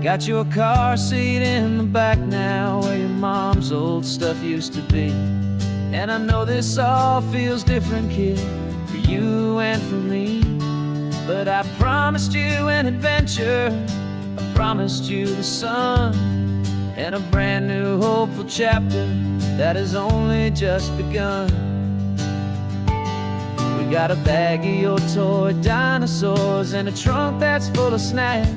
Got your car seat in the back now, where your mom's old stuff used to be. And I know this all feels different, kid, for you and for me. But I promised you an adventure, I promised you the sun, and a brand new hopeful chapter that has only just begun. We got a bag of your toy dinosaurs and a trunk that's full of snacks.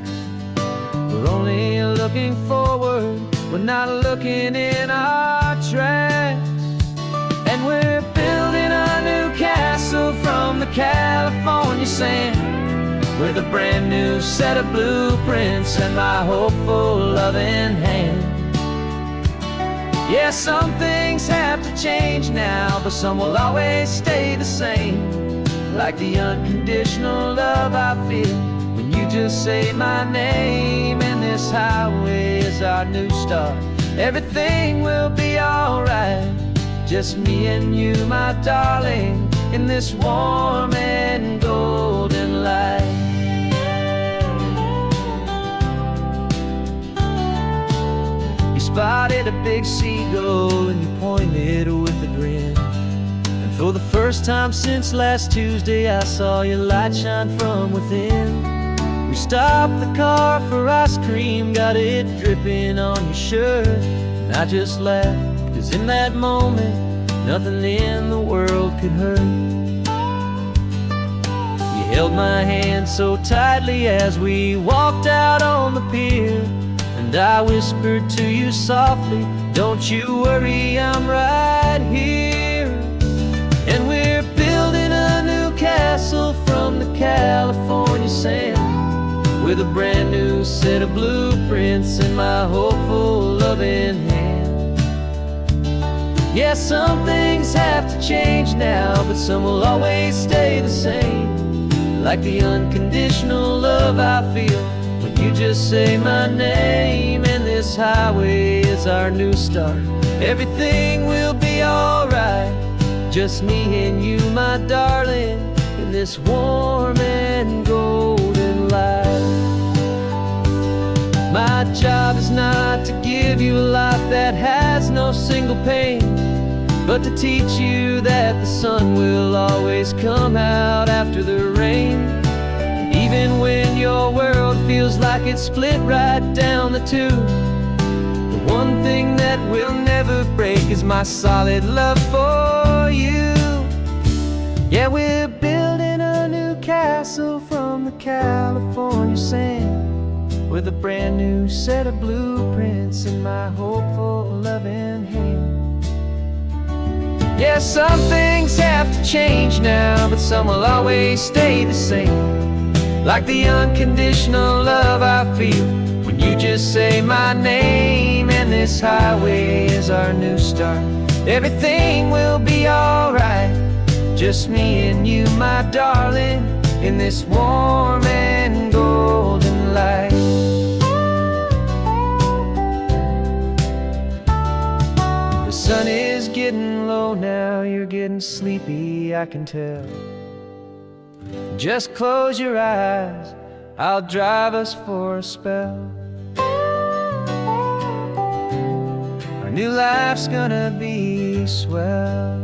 We're only looking forward, we're not looking in our tracks. And we're building a new castle from the California sand, with a brand new set of blueprints and my hopeful loving hand. Yeah, some things have to change now, but some will always stay the same. Like the unconditional love I feel when you just say my name. And this highway is our new start, everything will be alright. Just me and you, my darling, in this warm and golden light. You spotted a big seagull and you pointed with a grin. And for the first time since last Tuesday, I saw your light shine from within. We stopped the car for ice cream, got it dripping on your shirt. And I just laughed, 'cause in that moment, nothing in the world could hurt. You held my hand so tightly as we walked out on the pier, and I whispered to you softly, don't you worry, I'm right here. And we're building a new castle from the California sand, with a brand new set of blueprints in my hopeful loving hand. Yeah, some things have to change now, but some will always stay the same. Like the unconditional love I feel when you just say my name. And this highway is our new start, everything will be alright. Just me and you, my darling, in this warm and golden light. My job is not to give you a life that has no single pain, but to teach you that the sun will always come out after the rain. And even when your world feels like it's split right down the two, the one thing that will never break is my solid love for you. Yeah, we're building a new castle from the California sand, with a brand new set of blueprints in my hopeful loving hand. Yeah, some things have to change now, but some will always stay the same. Like the unconditional love I feel when you just say my name. And this highway is our new start, everything will be alright. Just me and you, my darling, in this warm and golden light. The sun is getting low now, you're getting sleepy, I can tell. Just close your eyes, I'll drive us for a spell. Our new life's gonna be swell.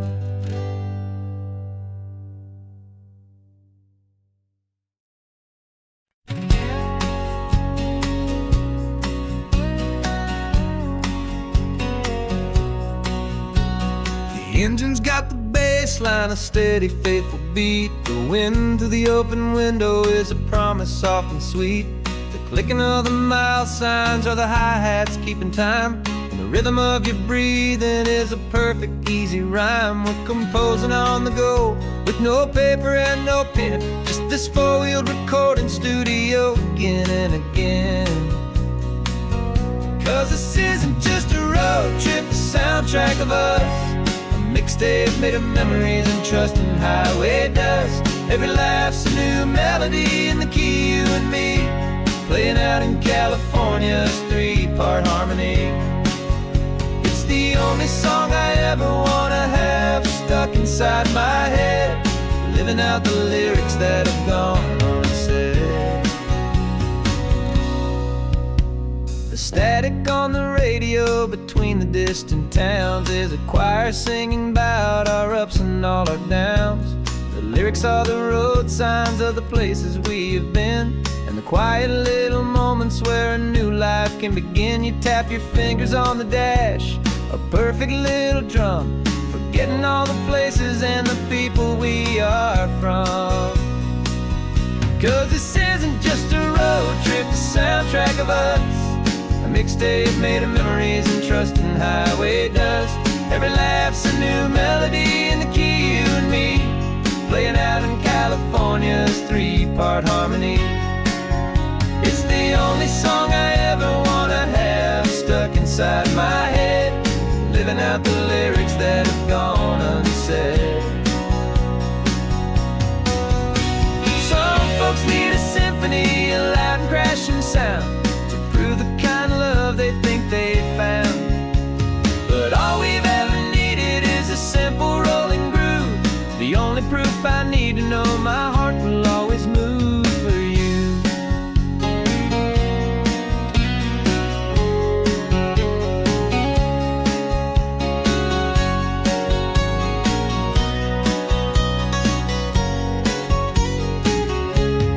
The engine's got the bass line, a steady, faithful beat. The wind through the open window is a promise soft and sweet. The clicking of the mile signs are the hi-hats keeping time, and the rhythm of your breathing is a perfect, easy rhyme. We're composing on the go with no paper and no pen, just this four-wheeled recording studio again and again. 'Cause this isn't just a road trip, the soundtrack of us, mixtape made of memories and trust in highway dust. Every laugh's a new melody in the key, you and me, playing out in California's three-part harmony. It's the only song I ever wanna have stuck inside my head, living out the lyrics that have gone unsaid. Static on the radio between the distant towns. There's a choir singing about our ups and all our downs. The lyrics are the road signs of the places we have been, and the quiet little moments where a new life can begin. You tap your fingers on the dash, a perfect little drum, forgetting all the places and the people we are from. 'Cause this isn't just a road trip, the soundtrack of us, a mixtape made of memories and trust in highway dust. Every laugh's a new melody in the key, you and me, playing out in California's three-part harmony. It's the only song I ever wanna have stuck inside my head, living out the lyrics that have gone unsaid. Some folks need a symphony, a loud and crashing sound, to prove the kind of love they think they found. But all we've ever needed is a simple rolling groove, the only proof I need to know my heart will always move for you.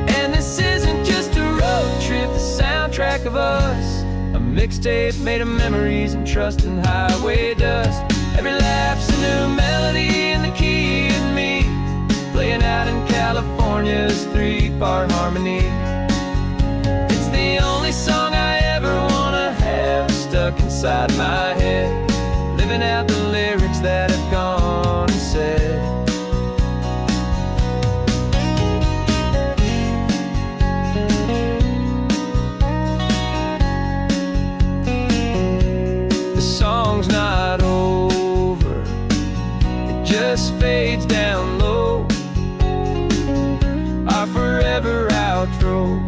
And this isn't just a road trip, the soundtrack of us, a mixtape made of memories and trust in highway dust. Every laugh's a new melody in the key and me, playing out in California's three-part harmony. It's the only song I ever wanna have stuck inside my head, living out the lyrics that have gone unsaid. The song's not over, it just fades down low, our forever outro,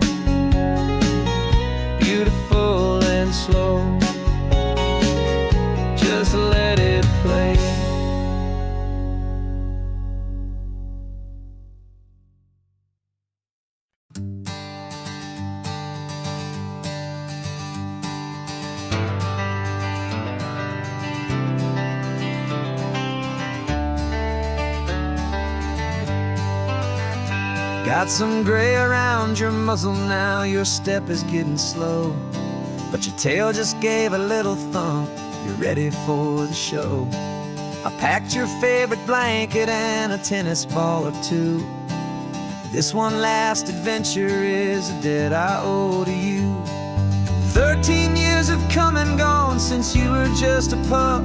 beautiful and slow. Just let it play. Got some gray around your muzzle now, your step is getting slow, but your tail just gave a little thump, you're ready for the show. I packed your favorite blanket and a tennis ball or two. This one last adventure is a debt I owe to you. 13 years have come and gone since you were just a pup.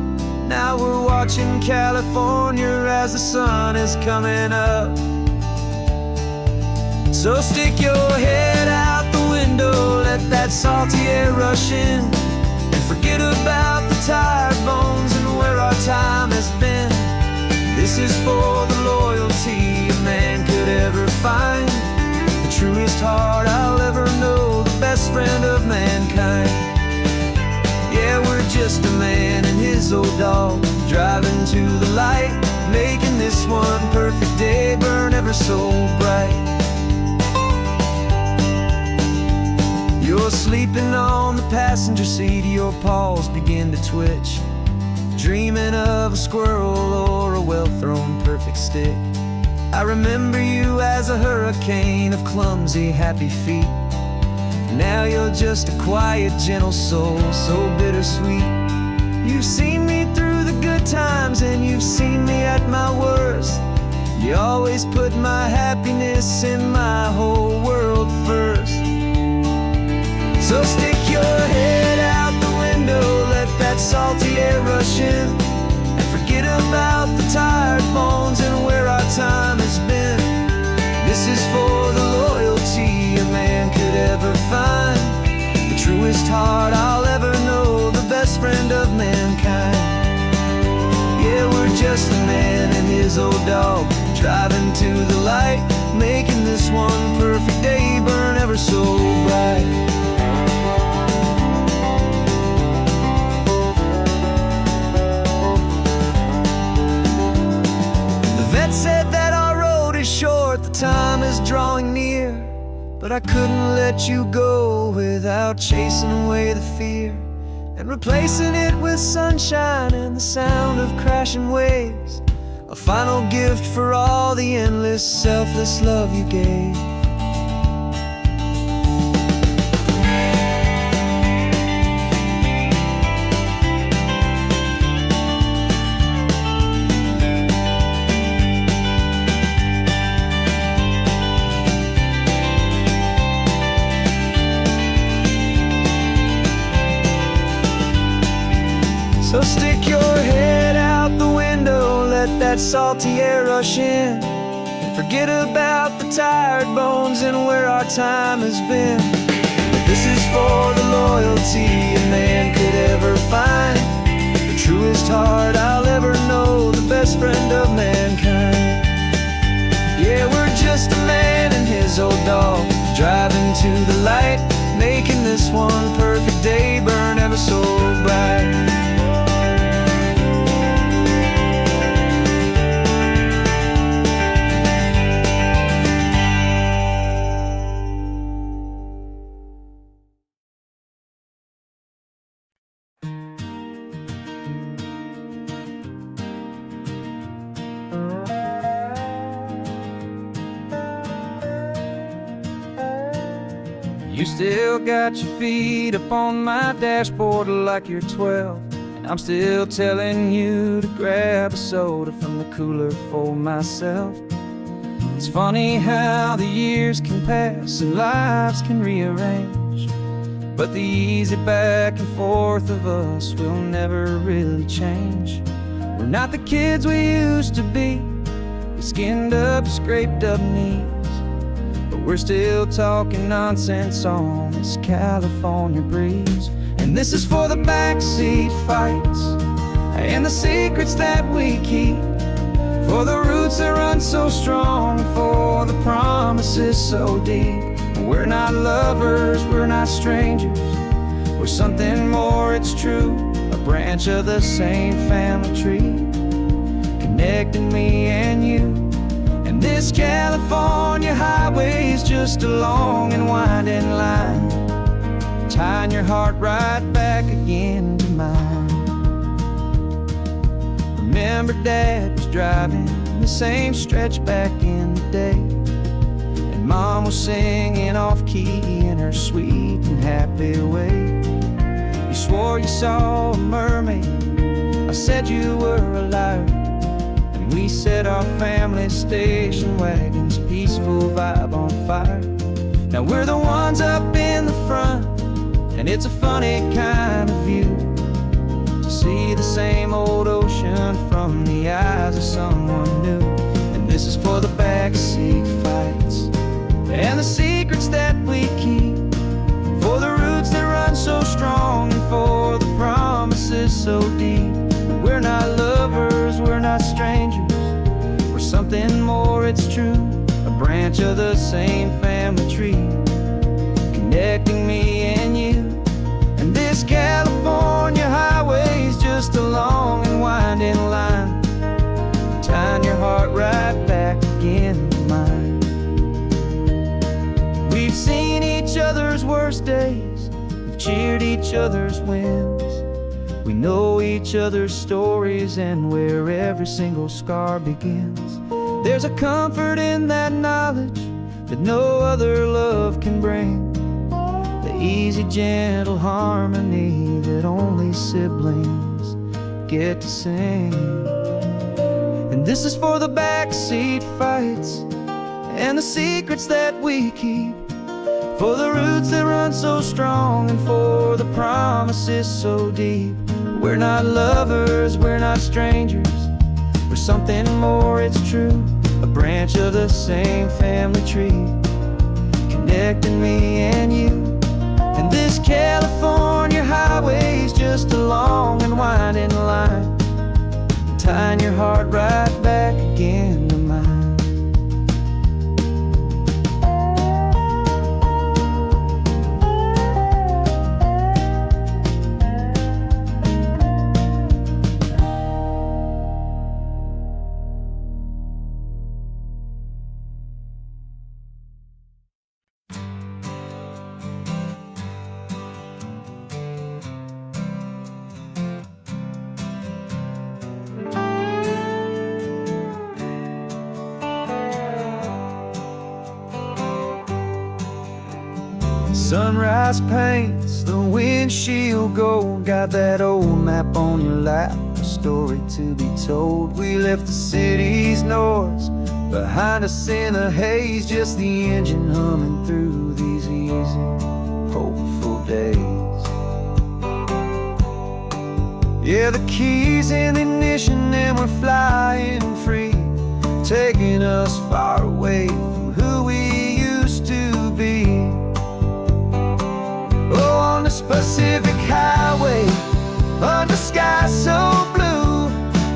Now we're watching California as the sun is coming up. So stick your head out the window, let that salty air rush in, and forget about the tired bones and where our time has been. This is for the loyalty a man could ever find, the truest heart I'll ever know, the best friend of mankind. Yeah, we're just a man and his old dog, driving to the light, making this one perfect day burn ever so bright. You're sleeping on the passenger seat, your paws begin to twitch, dreaming of a squirrel or a well-thrown perfect stick. I remember you as a hurricane of clumsy, happy feet. Now you're just a quiet, gentle soul, so bittersweet. You've seen me through the good times and you've seen me at my worst. You always put my happiness in my whole world first. So stick your head out the window, let that salty air rush in, and forget about the tired bones and where our time has been. This is for the loyalty a man could ever find, the truest heart I'll ever know, the best friend of mankind. Yeah, we're just a man and his old dog, driving to the light, making this one perfect day burn ever so bright. Said that our road is short, the time is drawing near, But I couldn't let you go without chasing away the fear and replacing it with sunshine and the sound of crashing waves. A final gift for all the endless, selfless love you gave. So stick your head out the window, let that salty air rush in, and forget about the tired bones and where our time has been. This is for the loyalty a man could ever find, the truest heart I'll ever know, the best friend of mankind. Yeah, we're just a man and his old dog, driving to the light, making this one perfect day burn ever so bright. You still got your feet up on my dashboard like you're 12, and I'm still telling you to grab a soda from the cooler for myself. It's funny how the years can pass and lives can rearrange, but the easy back and forth of us will never really change. We're not the kids we used to be, with skinned up, scraped up knees, but we're still talking nonsense on this California breeze. And this is for the backseat fights and the secrets that we keep, for the roots that run so strong, for the promises so deep. We're not lovers, we're not strangers, we're something more, it's true, a branch of the same family tree, connecting me and you. And this California highway is just a long and winding line, tying your heart right back again to mine. Remember Dad was driving the same stretch back in the day, and Mom was singing off-key in her sweet and happy way. You swore you saw a mermaid, I said you were a liar, and we set our family station wagon's peaceful vibe on fire. Now we're the ones up in the front, and it's a funny kind of view to see the same old ocean from the eyes of someone new. And this is for the backseat fights and the secrets that we keep, for the roots that run so strong and for the promises so deep. We're not lovers, we're not strangers, we're something more, it's true, a branch of the same family tree, connecting me and you. And this California highway is just a long and winding line, tying your heart right back again to mine. We've seen each other's worst days, we've cheered each other's wins, we know each other's stories and where every single scar begins. There's a comfort in that knowledge that no other love can bring, the easy, gentle harmony that only siblings get to sing. And this is for the backseat fights and the secrets that we keep, for the roots that run so strong and for the promises so deep. We're not lovers, we're not strangers, we're something more, it's true, a branch of the same family tree, connecting me and you. And this California highway is just a long and winding line, tying your heart right back again to mine. Sunrise paints the windshield gold. Got that old map on your lap, a story to be told. We left the city's noise behind us in the haze, just the engine humming through these easy, hopeful days. Yeah, the keys in the ignition and we're flying free, taking us far away from who we used to be. Oh, on this Pacific highway, under skies so blue,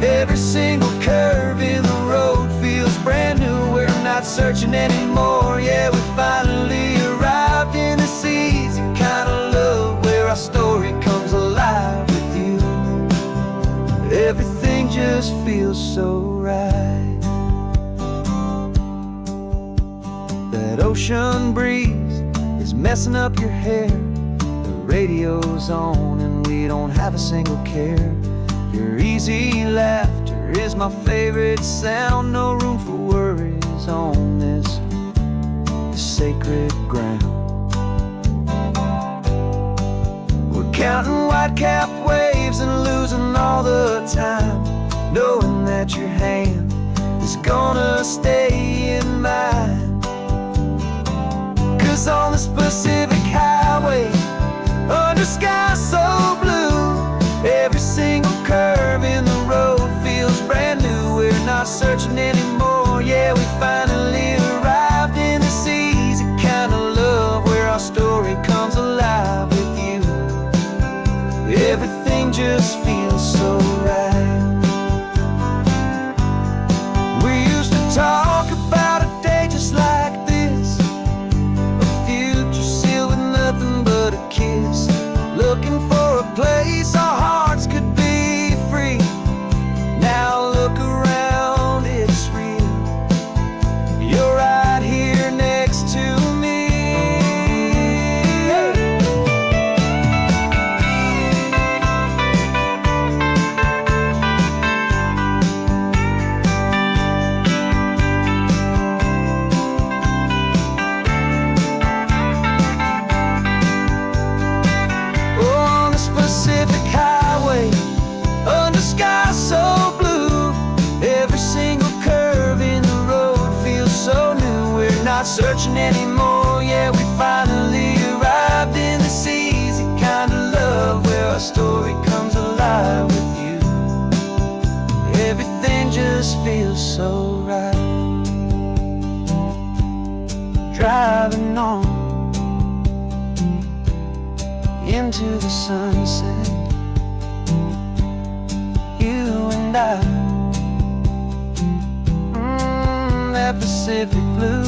every single curve in the road feels brand new. We're not searching anymore, yeah, we finally arrived in this easy kind of love where our story comes alive with you. Everything just feels so right. That ocean breeze is messing up your hair, the radio's on and we don't have a single care. Your easy laughter is my favorite sound, no room for worries on this sacred ground. We're counting white-capped waves and losing all the time, knowing that your hand is gonna stay in mine. 'Cause on this Pacific highway, under skies so blue, every single curve in the road feels brand new. We're not searching anymore, yeah, we finally arrived in this easy kind of love where our story comes alive with you. Everything just feels so right. We used to talk about a day just like this, a future sealed with nothing but a kiss, looking for a place our hearts could be free. Now look around, it's real. You're right here next to me. Oh, on this Pacific highway, under skies so blue, every single curve in the road feels so new. We're not searching anymore, yeah, we finally arrived in this easy kind of love where our story comes alive with you. Everything just feels so right. Driving on into the sunset, you and I, that Pacific blue.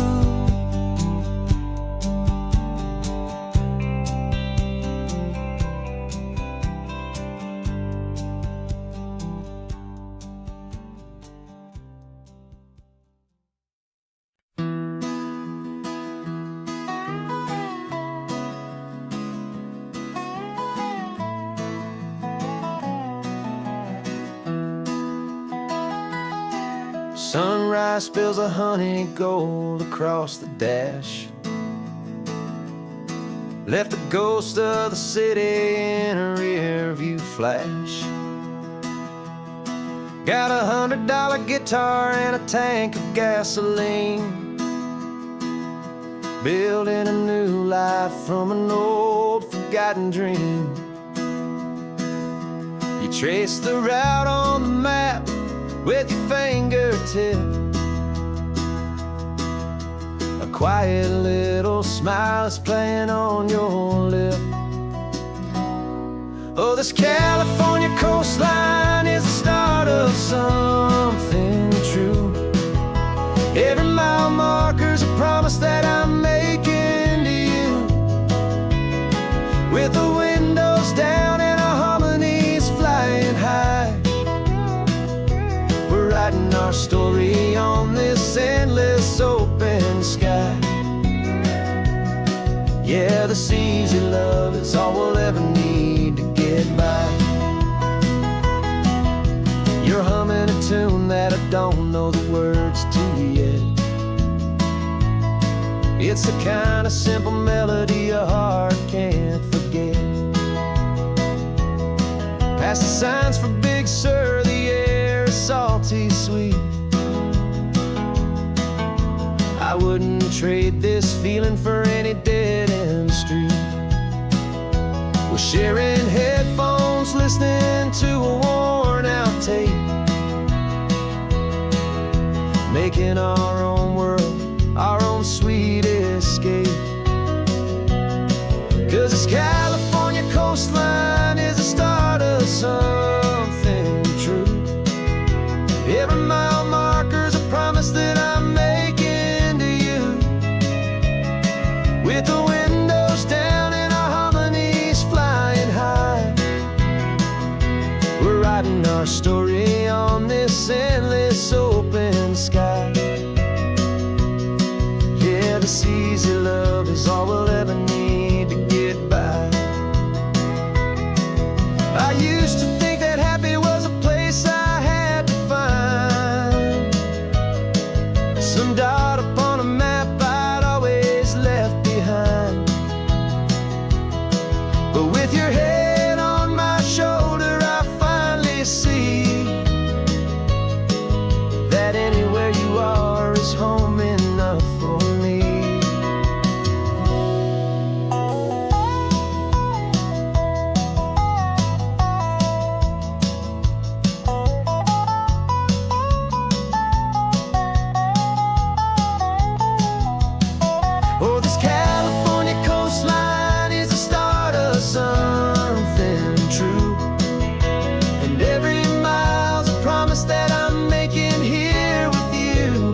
Sunrise spills a honey gold across the dash, left the ghost of the city in a rear view flash. Got a $100 guitar and a tank of gasoline, building a new life from an old forgotten dream. You trace the route on the map with your fingertip, a quiet little smile is playing on your lip. Oh, this California coastline is the start of something true. Every mile marker's a promise that I'm making to you. With the windows down and our harmonies flying high, we're writing our story on this endless open sky. Yeah, this easy love is all we'll ever need to get by. You're humming a tune that I don't know the words to yet. It's the kind of simple melody a heart can't forget. Past the signs for Big Sur, the air is salty sweet. I wouldn't trade this feeling for any dead-end street. We're sharing headphones, listening to a worn-out tape, making our own world, our own sweet escape. 'Cause this California coastline is the start of something true. Every mile marker's a promise that I'm making to you. With the windows down and our harmonies flying high, we're writing our story on this endless open sky. Yeah, this easy love is all we'll ever need to get by. I used to think that happy was a place I had to find, some dot upon a map I'd always left behind. But with your head on my shoulder, I finally see that anywhere you are is home enough for me. Oh, this California coastline is the start of something true. And every mile's a promise that I'm making here with you.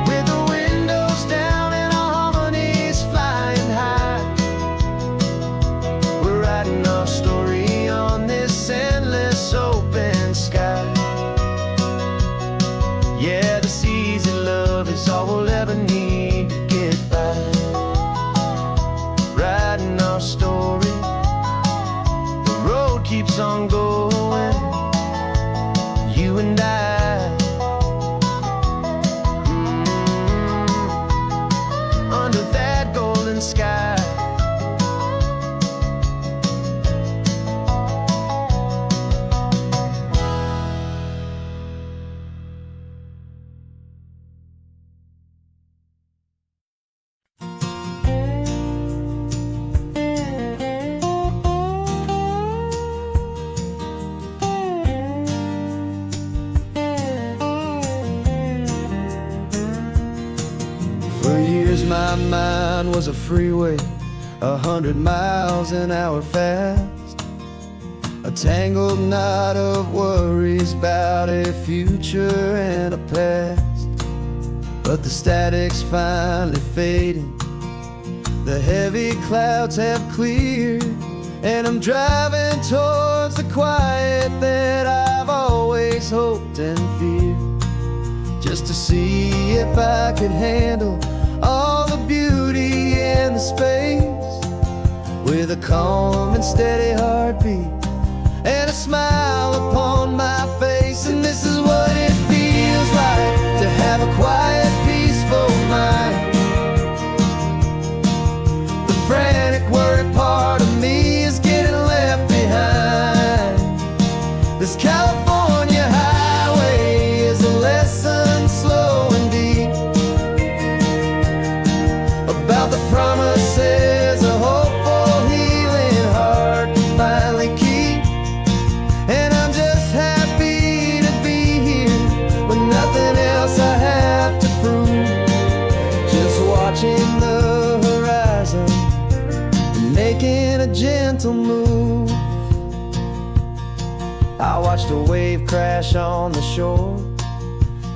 With the windows down and our harmonies flying high, we're writing our story on this endless open sky. Yeah, this easy love is all we'll ever need to get by. Writing our story, the road keeps on going, you and I. Under that golden sky. For years my mind was a freeway, 100 miles an hour fast, a tangled knot of worries about a future and a past. But the static's finally fading, the heavy clouds have cleared, and I'm driving towards the quiet that I've always hoped and feared, just to see if I could handle all the beauty and the space, with a calm and steady heartbeat and a smile upon my face. And this is what it feels like to have a quiet, peaceful mind. The frantic, worried part of me is getting left behind. This California highway is a lesson slow and deep about the promises a hopeful, healing heart can finally keep. And I'm just happy to be here with nothing else I have to prove, just watching the horizon and making a gentle move. I watched a wave crash on the shore,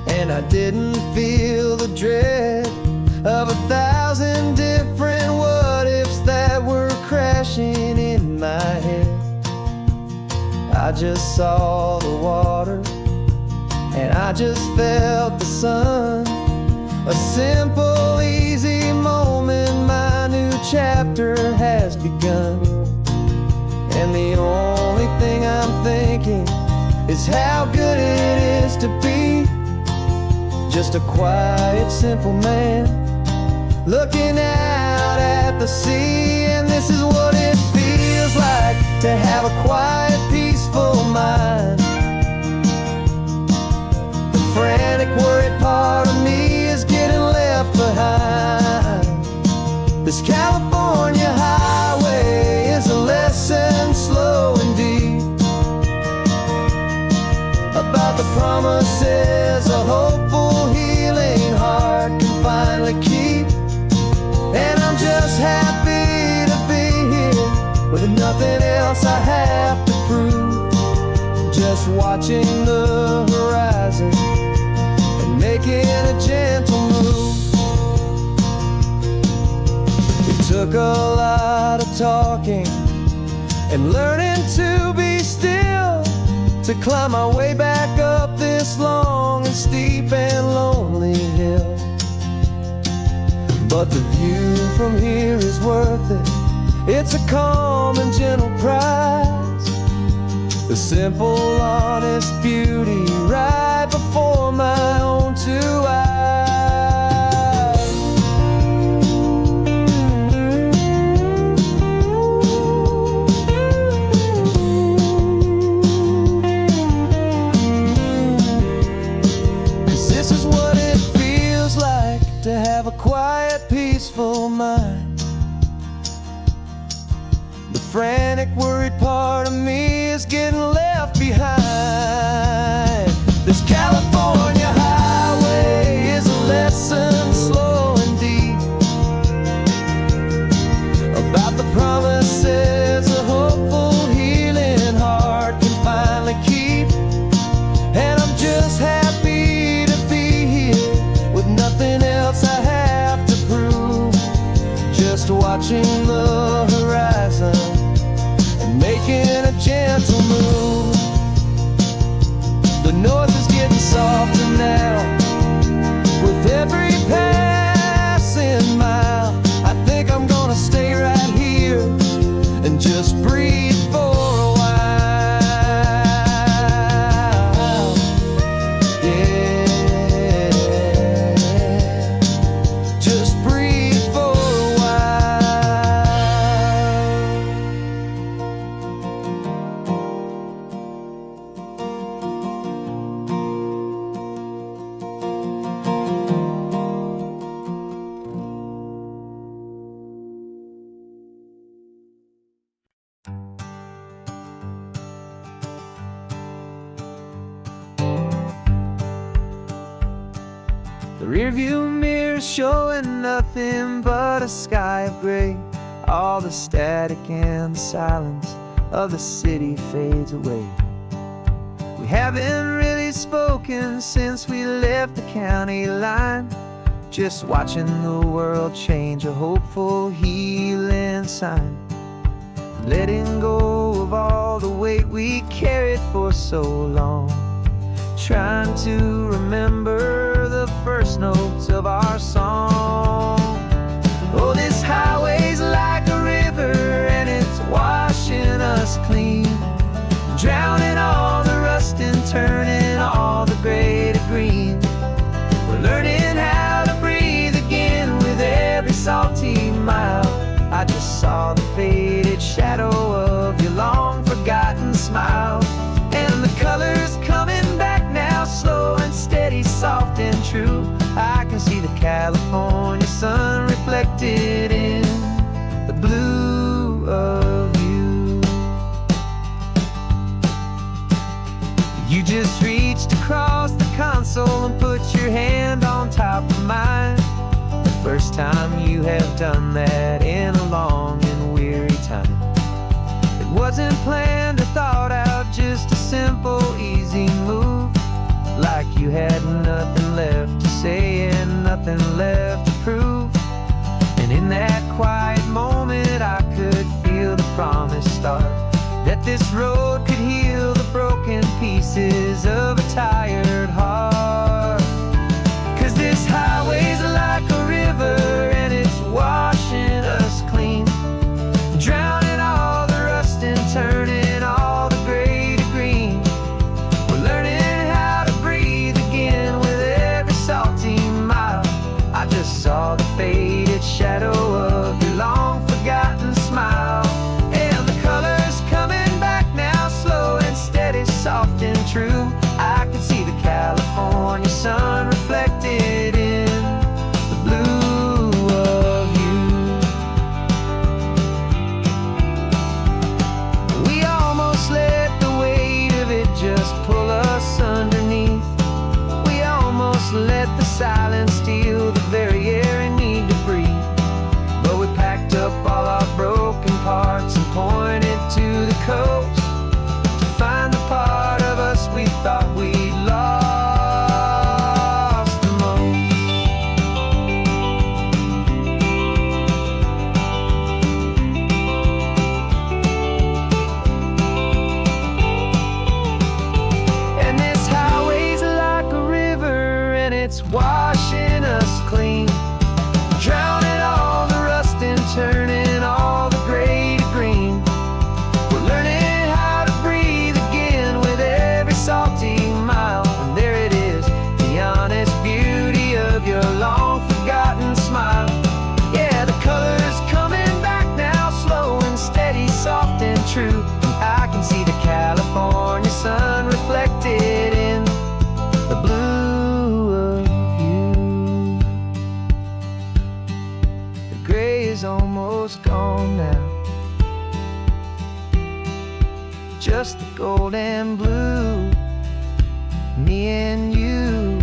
and I didn't feel the dread of 1,000 different what-ifs that were crashing in my head. I just saw the water, and I just felt the sun. A simple, easy moment, my new chapter has begun. And the only thing I'm thinking is how good it is to be just a quiet, simple man looking out at the sea. And this is what it feels like to have a quiet, peaceful mind. The frantic, worried part of me is getting left behind. This California highway is a lesson slow and deep about the promises a hopeful, healing heart can finally keep. And I'm just happy to be here with nothing else I have to prove. Just watching the horizon and making a gentle move. It took a lot of talking and learning to be still to climb my way back up this long and steep and lonely hill. But the view from here is worth it. It's a calm and gentle prize. The simple, honest beauty right before my own two eyes. 'Cause this is what it feels like to have a quiet, peaceful mind. The frantic, worried part of me is getting left behind. This California highway is a lesson slow and deep about the promises a hopeful, healing heart can finally keep. And I'm just happy to be here with nothing else I have to prove. Just watching the horizon and making a gentle move. The noise is getting softer now with every passing mile. I think I'm gonna stay right here and just breathe for a while. Yeah, just breathe for a while. The rearview mirror showing nothing but a sky of gray. All the static and the silence of the city fades away. We haven't really spoken since we left the county line. Just watching the world change, a hopeful, healing sign. Letting go of all the weight we carried for so long. Trying to remember the first notes of our song. Oh, this highway's like a river and it's washing us clean, drowning all the rust and turning all the gray to green. We're learning how to breathe again with every salty mile. I just saw the faded shadow of your long forgotten smile. And the colors coming back now, slow and steady, soft and true. I can see the California sun reflected in the blue of you. You just reached across the console and put your hand on top of mine. The first time you have done that in a long and weary time. It wasn't planned or thought out, just a simple, easy move. Like you had nothing left to say and nothing left to prove. And in that quiet moment I could feel the promise start, that this road could heal the broken pieces of a tired heart. 'Cause this highway's like a river and it's washing us clean, drowning all the rust and turning all the gray to green. We're learning how to breathe again with every salty mile. I just saw the faded me and you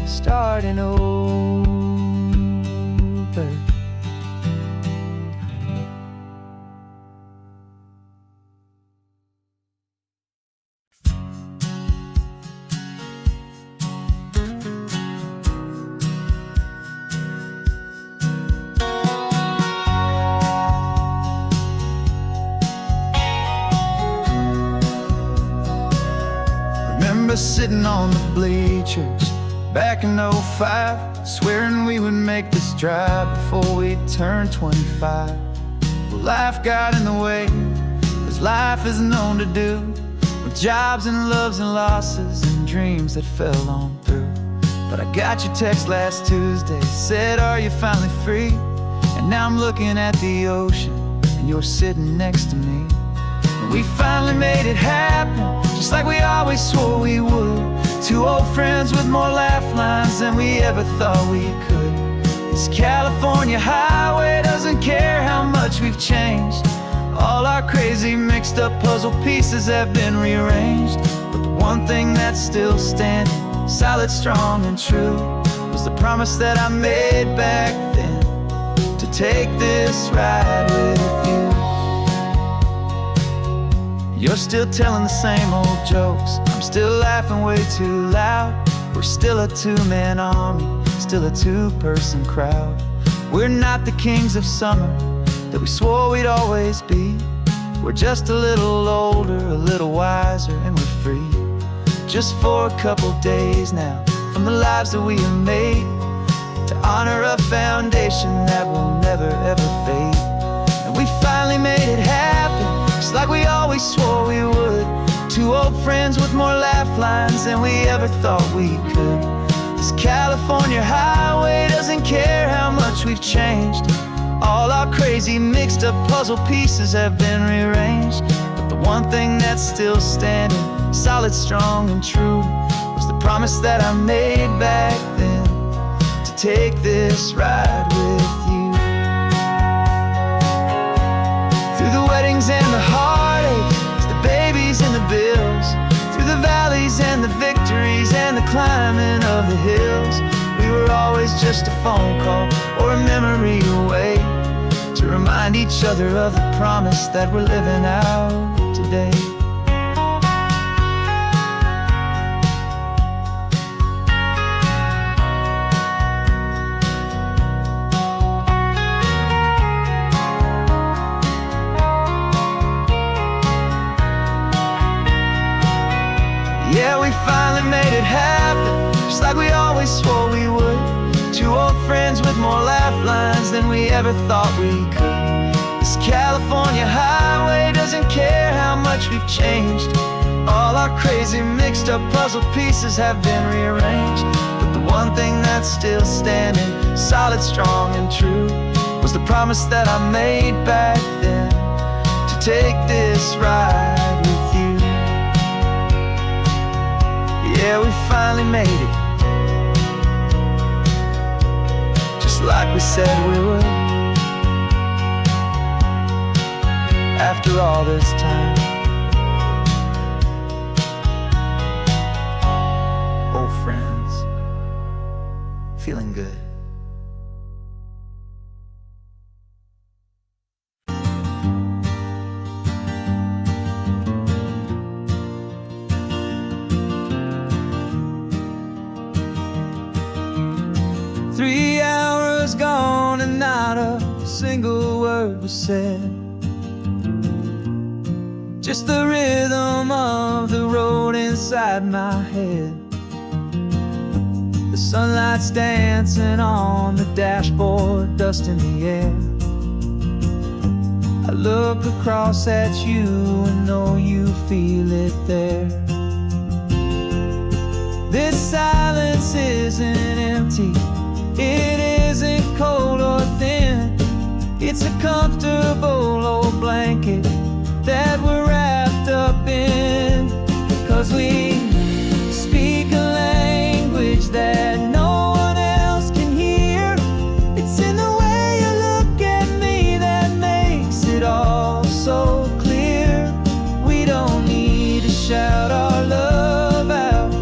starting over. Remember sitting on the bleachers back in '05, swearing we would make this drive before we turned 25. Well, life got in the way, as life is known to do, with jobs and loves and losses and dreams that fell on through. But I got your text last Tuesday, said, are you finally free? And now I'm looking at the ocean, and you're sitting next to me. And we finally made it happen, just like we always swore we would. Two old friends with more laugh lines than we ever thought we could. This California highway doesn't care how much we've changed. All our crazy mixed up puzzle pieces have been rearranged. But the one thing that's still standing, solid, strong, and true, was the promise that I made back then, to take this ride with you. You're still telling the same old jokes, I'm still laughing way too loud. We're still a two-man army, still a two-person crowd. We're not the kings of summer that we swore we'd always be. We're just a little older, a little wiser, and we're free. Just for a couple days now, from the lives that we have made, to honor a foundation that will never ever fade. And we finally made it happen, just like we always swore we would. Two old friends with more laugh lines than we ever thought we could. This California highway doesn't care how much we've changed. All our crazy mixed up puzzle pieces have been rearranged. But the one thing that's still standing, solid, strong, and true, was the promise that I made back then, to take this ride with you. Through the weddings and the heartaches, the babies and the bills, through the valleys and the victories and the climbing of the hills, we were always just a phone call or a memory away, to remind each other of the promise that we're living out today. Yeah, we finally made it happen, just like we always swore we would. Two old friends with more laugh lines than we ever thought we could. This California highway doesn't care how much we've changed. All our crazy mixed up puzzle pieces have been rearranged. But the one thing that's still standing, solid, strong, and true, was the promise that I made back then, to take this ride with you. Yeah, we finally made it, just like we said we would. After all this time, old friends, feeling good. Three hours gone and not a single word was said. Just the rhythm of the road inside my head. The sunlight's dancing on the dashboard, dust in the air. I look across at you and know you feel it there. This silence isn't empty, it isn't cold or thin. It's a comfortable old blanket that we're wrapped up in. 'Cause we speak a language that no one else can hear. It's in the way you look at me that makes it all so clear. We don't need to shout our love out,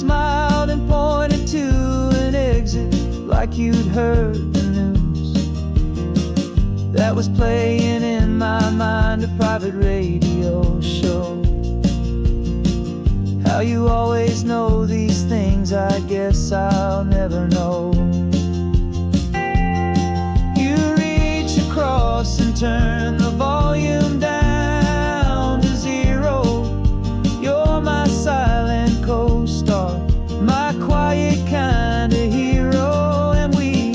smiled and pointed to an exit like you'd heard the news. That was playing in my mind, a private radio show. How you always know these things, I guess I'll never know. You reach across and turn the volume down to 0. You're my silent co-star, my quiet kind of hero. And we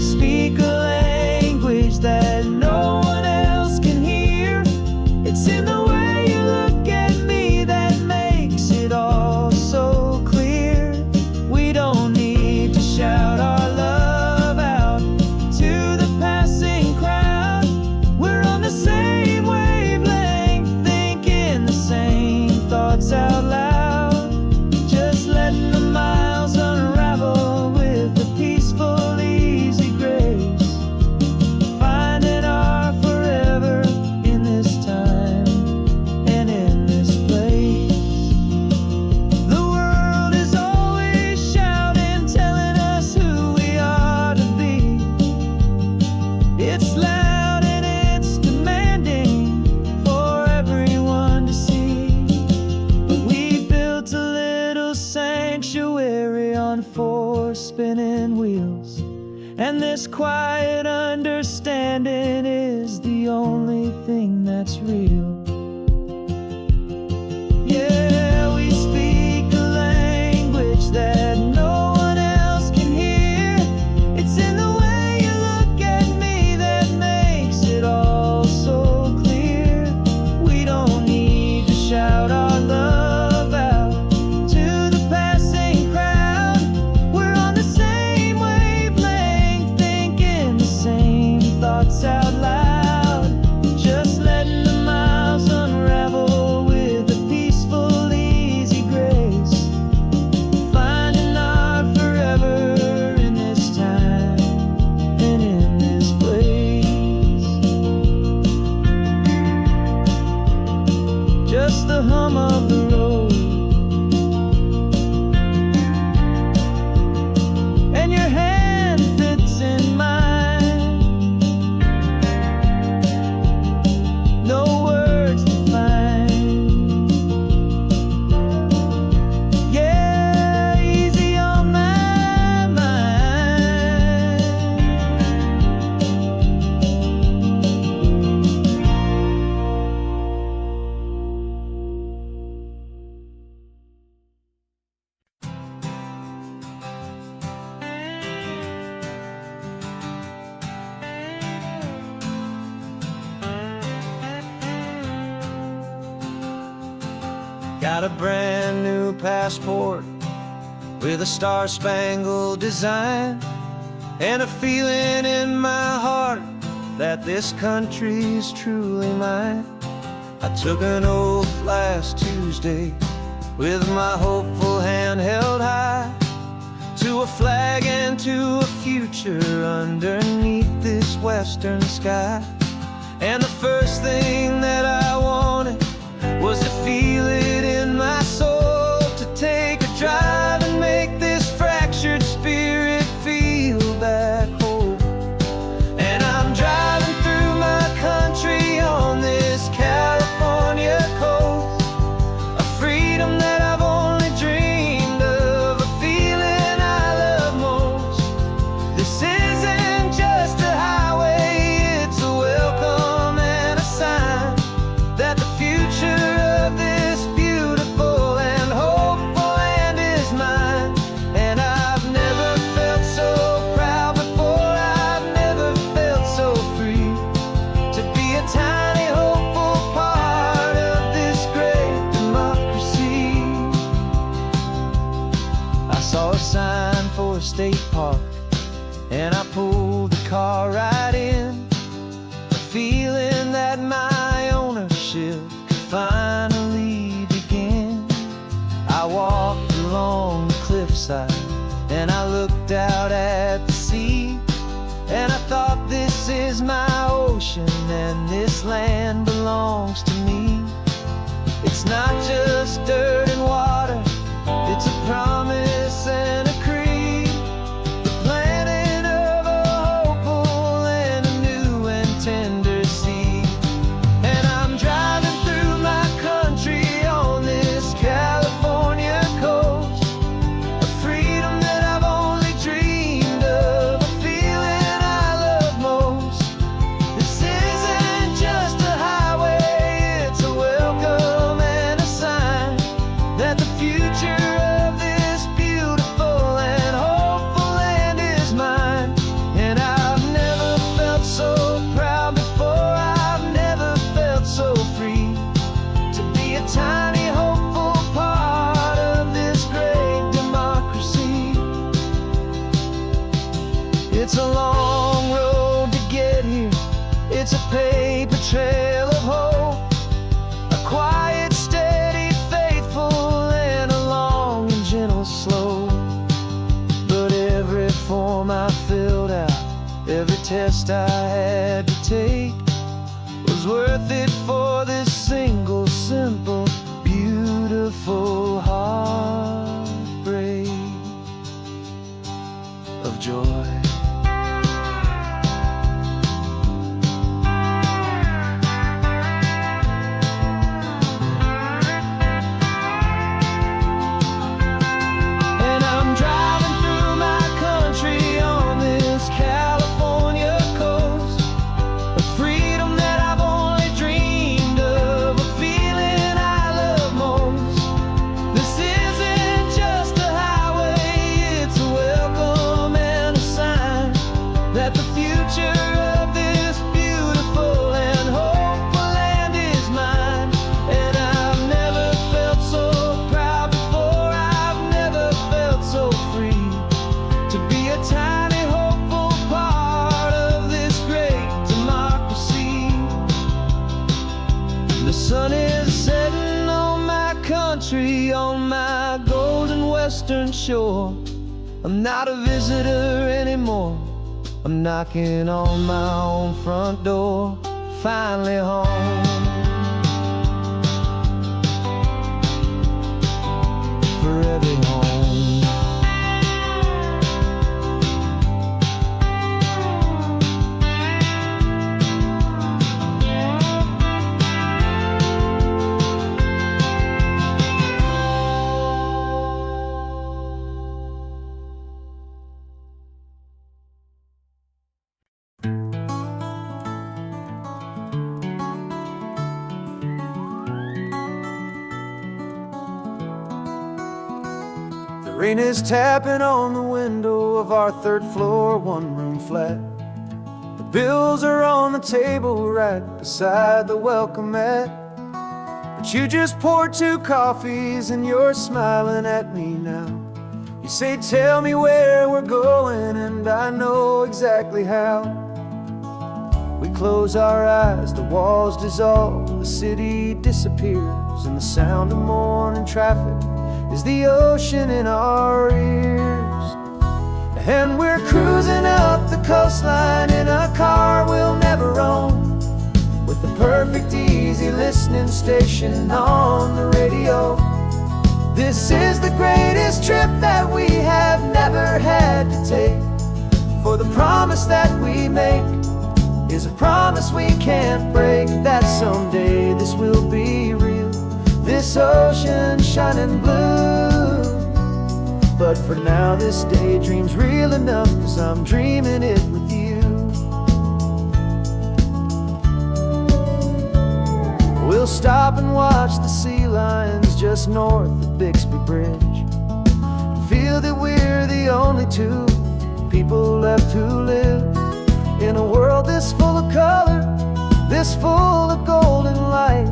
speak a language that no one else can hear. It's in the way you look at me that makes it all so clear. We don't need to shout our love out to the passing crowd. We're on the same wavelength, thinking the same thoughts out loud. Just letting the miles unravel with a peaceful, easy grace. Finding our forever in this time and in this place. The world is always shouting, telling us who we are to be. It's loud and it's demanding for everyone to see. But we built a little sanctuary on 4 spinning wheels, and this quiet understanding is the only thing that's real. Yeah, we speak a language that no one else can hear. It's in the way you look at me that makes it all so clear. We don't need to shout our love out to the passing crowd. We're on the same wavelength, thinking the same thoughts out loud. Just letting the miles unravel with a peaceful, easy grace. Finding our forever in this time and in this place. Just the hum of the road and your hand fits in mine. No words to find. Yeah, easy on my mind. Got a brand new passport with a star-spangled design, and a feeling in my heart that this country's truly mine. I took an oath last Tuesday with my hopeful hand held high to a flag and to a future underneath this western sky. And the first thing that I wanted was to feel it in my soul, to take a drive and make this fractured spirit feel back home. And I'm driving through my country on this California coast, a freedom that I've only dreamed of, a feeling I love most. This isn't just a highway, it's a welcome and a sign that the future of this beautiful and hopeful land is mine. And I've never felt so proud before, I've never felt so free to be a tiny hopeful part of this great democracy. I saw a sign for a state park and I pulled the car right in, a feeling that my ownership could finally begin. I walked along the cliffside and I looked out at the sea, and I thought, this is my ocean and this land belongs to me. It's not just dirt and water, it's a promise test I had to take was worth it for this single, simple, beautiful heartbreak of joy. On my golden western shore, I'm not a visitor anymore. I'm knocking on my own front door, finally home. For every home. Rain is tapping on the window of our third floor, one-room flat. The bills are on the table right beside the welcome mat. But you just poured 2 coffees and you're smiling at me now. You say, tell me where we're going, and I know exactly how. We close our eyes, the walls dissolve, the city disappears, and the sound of morning traffic is the ocean in our ears. And we're cruising up the coastline in a car we'll never own, with the perfect easy listening station on the radio. This is the greatest trip that we have never had to take, for the promise that we make is a promise we can't break, that someday this will be real, this ocean shining blue. But for now this daydream's real enough, 'cause I'm dreaming it with you. We'll stop and watch the sea lions just north of Bixby Bridge, and feel that we're the only 2 people left who live in a world this full of color, this full of golden light.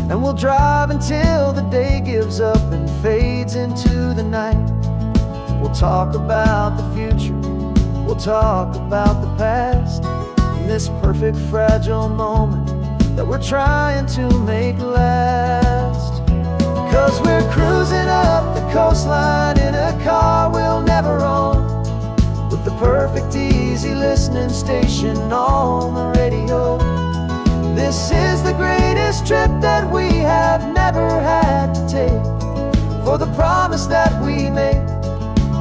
And we'll drive until the day gives up and fades into the night. We'll talk about the future, we'll talk about the past, in this perfect fragile moment that we're trying to make last. 'Cause we're cruising up the coastline in a car we'll never own, with the perfect easy listening station on the radio. This is the greatest trip that we have never had to take, for the promise that we make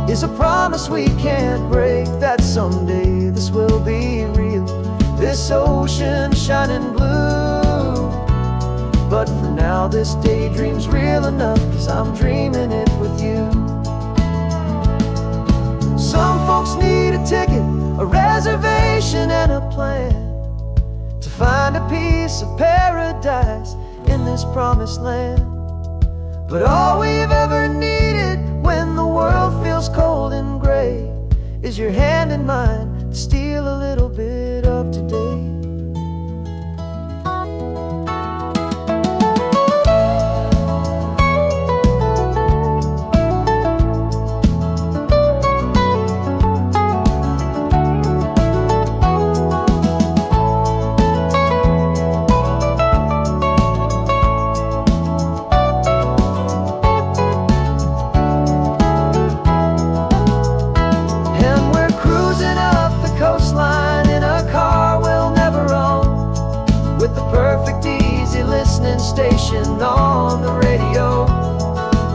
is a promise we can't break, that someday this will be real, this ocean shining blue. But for now this daydream's real enough, 'cause I'm dreaming it with you. Some folks need a ticket, a reservation and a plan, to find a piece of paradise in this promised land. But all we've ever needed when the world feels cold and gray is your hand in mine to steal a little bit of today. Coastline in a car station on the radio.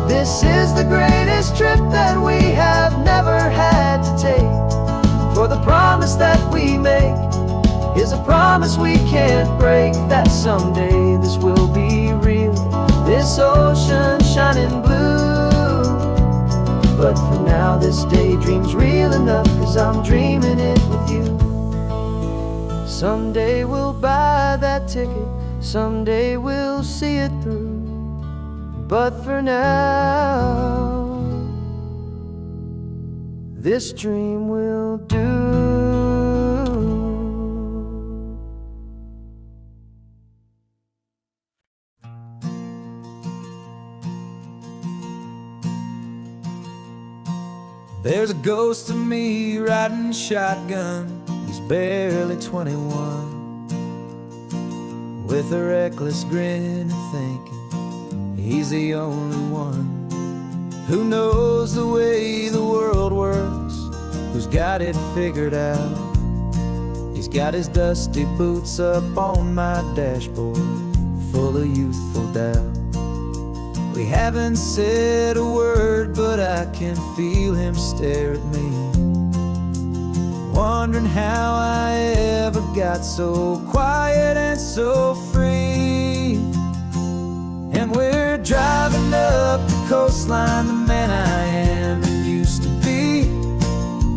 This is the greatest trip that we have never had to take. For the promise that we make is a promise we can't break, that someday this will be real, this ocean shining blue. But for now this daydream's real enough, 'cause I'm dreaming it with you. Someday we'll buy that ticket, someday we'll see it through. But for now, this dream will do. There's a ghost of me riding shotgun. He's barely 21, with a reckless grin and thinking he's the only one who knows the way the world works, who's got it figured out. He's got his dusty boots up on my dashboard, full of youthful doubt. We haven't said a word, but I can feel him stare at me, wondering how I ever got so quiet and so free. And we're driving up the coastline, the man I am and used to be.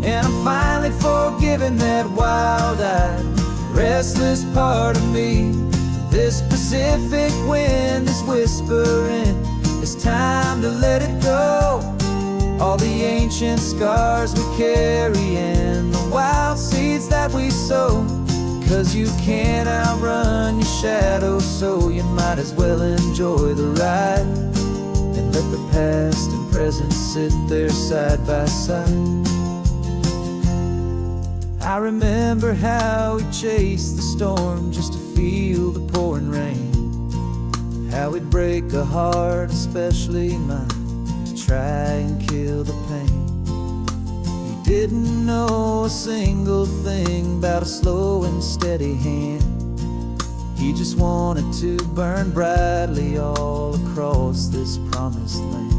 And I'm finally forgiving that wild-eyed, restless part of me. This Pacific wind is whispering, it's time to let it go. All the ancient scars we carry and the wild seeds that we sow. 'Cause you can't outrun your shadow, so you might as well enjoy the ride and let the past and present sit there side by side. I remember how we chased the storm just to feel the pouring rain, how we'd break a heart, especially mine, to try and kill the pain. He didn't know a single thing about a slow and steady hand. He just wanted to burn brightly all across this promised land.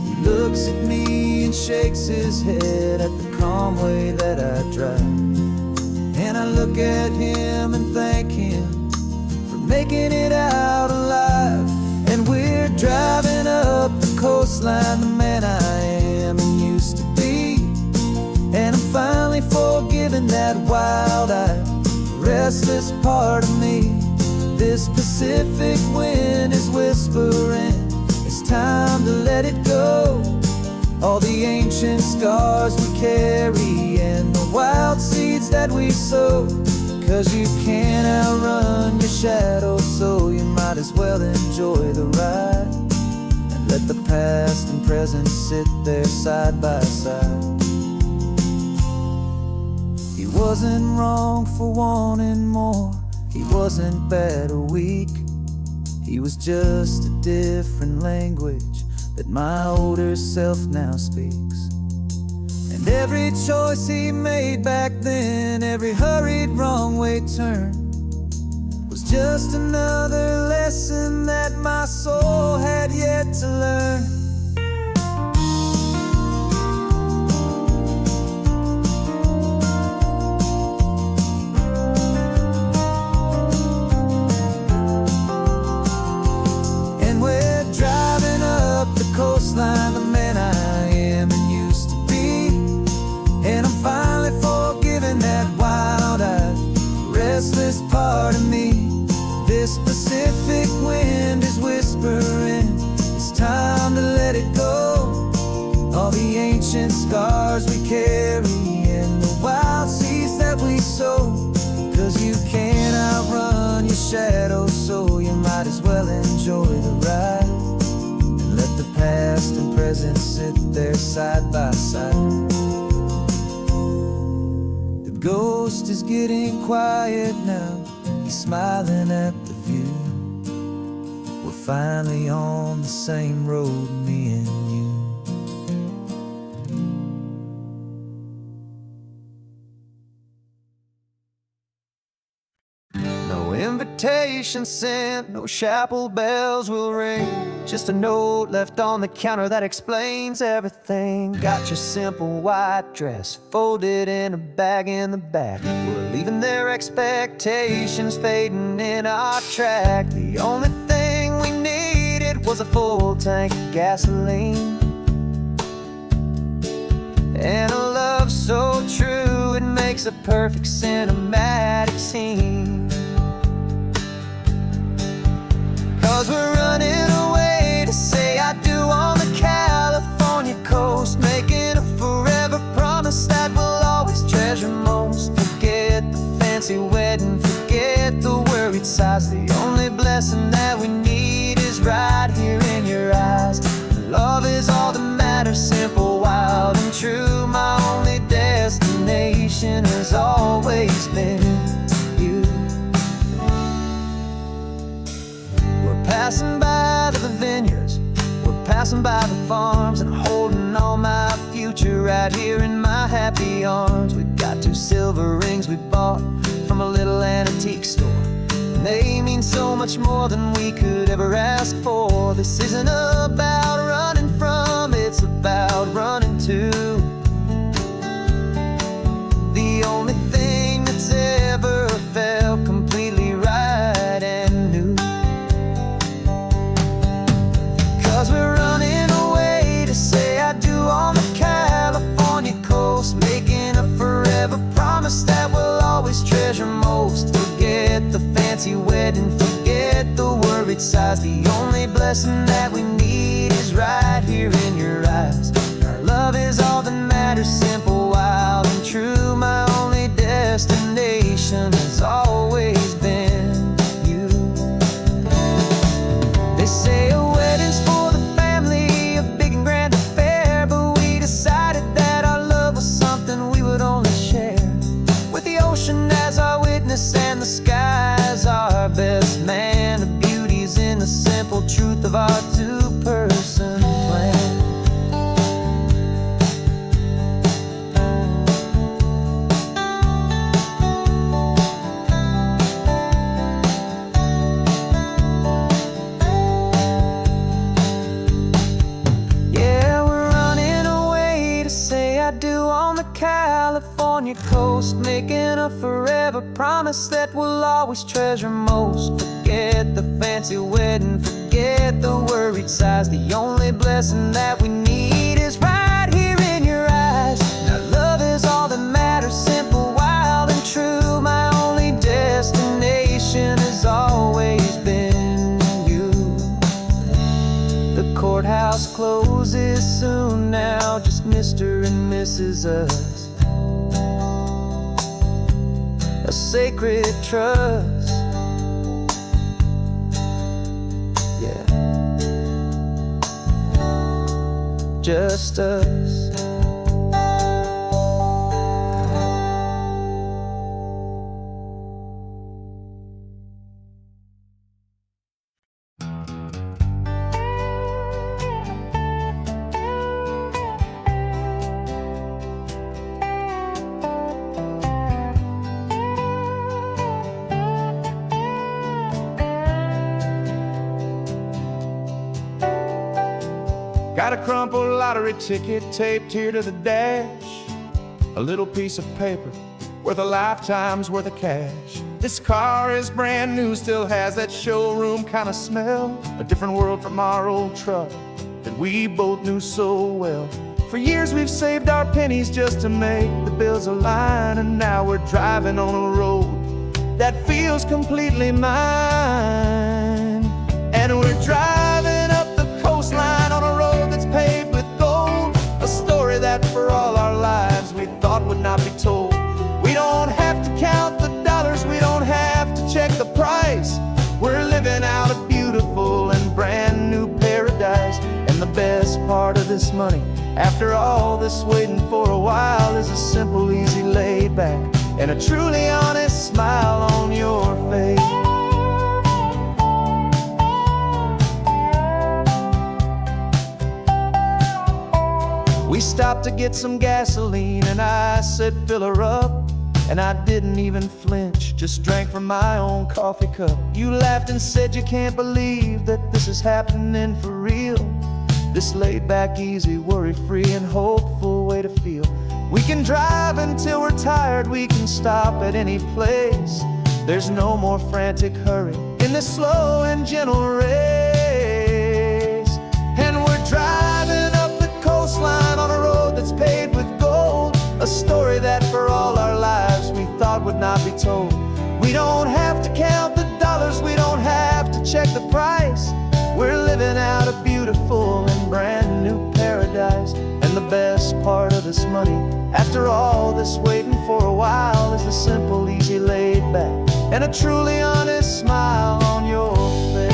He looks at me and shakes his head at the calm way that I drive, and I look at him and thank him making it out alive. And we're driving up the coastline, the man I am and used to be. And I'm finally forgiving that wild-eyed, restless part of me. This Pacific wind is whispering, it's time to let it go. All the ancient scars we carry and the wild seeds that we sow. 'Cause you can't outrun your shadow, so you might as well enjoy the ride and let the past and present sit there side by side. He wasn't wrong for wanting more, he wasn't bad or weak. He was just a different language that my older self now speaks. And every choice he made back then, every hurried wrong way turn, was just another lesson that my soul had yet to learn. And we're driving up the coastline, the man I am and used to be. And I'm finally forgiving that wild-eyed, restless part of me. This Pacific wind is whispering, it's time to let it go. All the ancient scars we carry and the wild seeds that we sow. 'Cause you can't outrun your shadow, so you might as well enjoy the ride and let the past and present sit there side by side. Ghost is getting quiet now, he's smiling at the view. We're finally on the same road, me and you. No invitation invitation sent, no chapel bells will ring. Just a note left on the counter that explains everything. Got your simple white dress folded in a bag in the back. We're leaving their expectations fading in our track. The only thing we needed was a full tank of gasoline, and a love so true it makes a perfect cinematic scene. 'Cause we're running away to say I do on the California coast, making a forever promise that we'll always treasure most. Forget the fancy wedding, forget the worried sighs. The only blessing that we need is right here in your eyes. Love is all that matters, simple, wild, and true. My only destination has always been you. We're passing by the vineyards, we're passing by the farms, and holding all my future right here in my happy arms. We've got 2 silver rings we bought from a little antique store, and they mean so much more than we could ever ask for. This isn't about running from, it's about running to the only thing that's ever felt completely right and new. 'Cause we're running away to say I do on the California coast, making a forever promise that we'll always treasure most. Forget the fancy wedding, forget the worried sighs. The only blessing that we need is right here in your eyes. Our love is all that matters, simple, wild, and true. My only destination has always been you. They say a wedding's for the family, a big and grand affair, but we decided that our love was something we would only share with the ocean as our witness and the sky as our best man. The beauty's in the simple truth of our 2-person plan. Yeah, we're running away to say I do on the California coast, making a forever promise that we'll always treasure most. Forget the fancy wedding, forget the worried sighs. The only blessing that we need is right here in your eyes. Now love is all that matters, simple, wild, and true. My only destination has always been you. The courthouse closes soon now, just Mr. and Mrs. Us. A sacred trust, yeah, just us. Got a crumpled lottery ticket taped here to the dash, a little piece of paper worth a lifetime's worth of cash. This car is brand new, still has that showroom kind of smell, a different world from our old truck that we both knew so well. For years we've saved our pennies just to make the bills align, and now we're driving on a road that feels completely mine. And we're driving up the coastline on a road that's paved with gold, a story that for all our lives we thought would not be told. We don't have to count the dollars, we don't have to check the price. We're living out a beautiful and brand new paradise. And the best part of this money, after all this waiting for a while, is a simple, easy, laid back, and a truly honest smile on your face. We stopped to get some gasoline, and I said, fill her up. and I didn't even flinch, just drank from my own coffee cup. You laughed and said you can't believe that this is happening for real. This laid back, easy, worry-free and hopeful way to feel. We can drive until we're tired, we can stop at any place. There's no more frantic hurry in this slow and gentle race. And we're driving up the coastline on a road that's paved with gold, a story that for all our lives we thought would not be told. We don't have to count the dollars, we don't have to check the price. We're living out a beautiful and brand new paradise. And the best part of this money, after all this waiting for a while, is the simple, easy, laid back, and a truly honest smile on your face.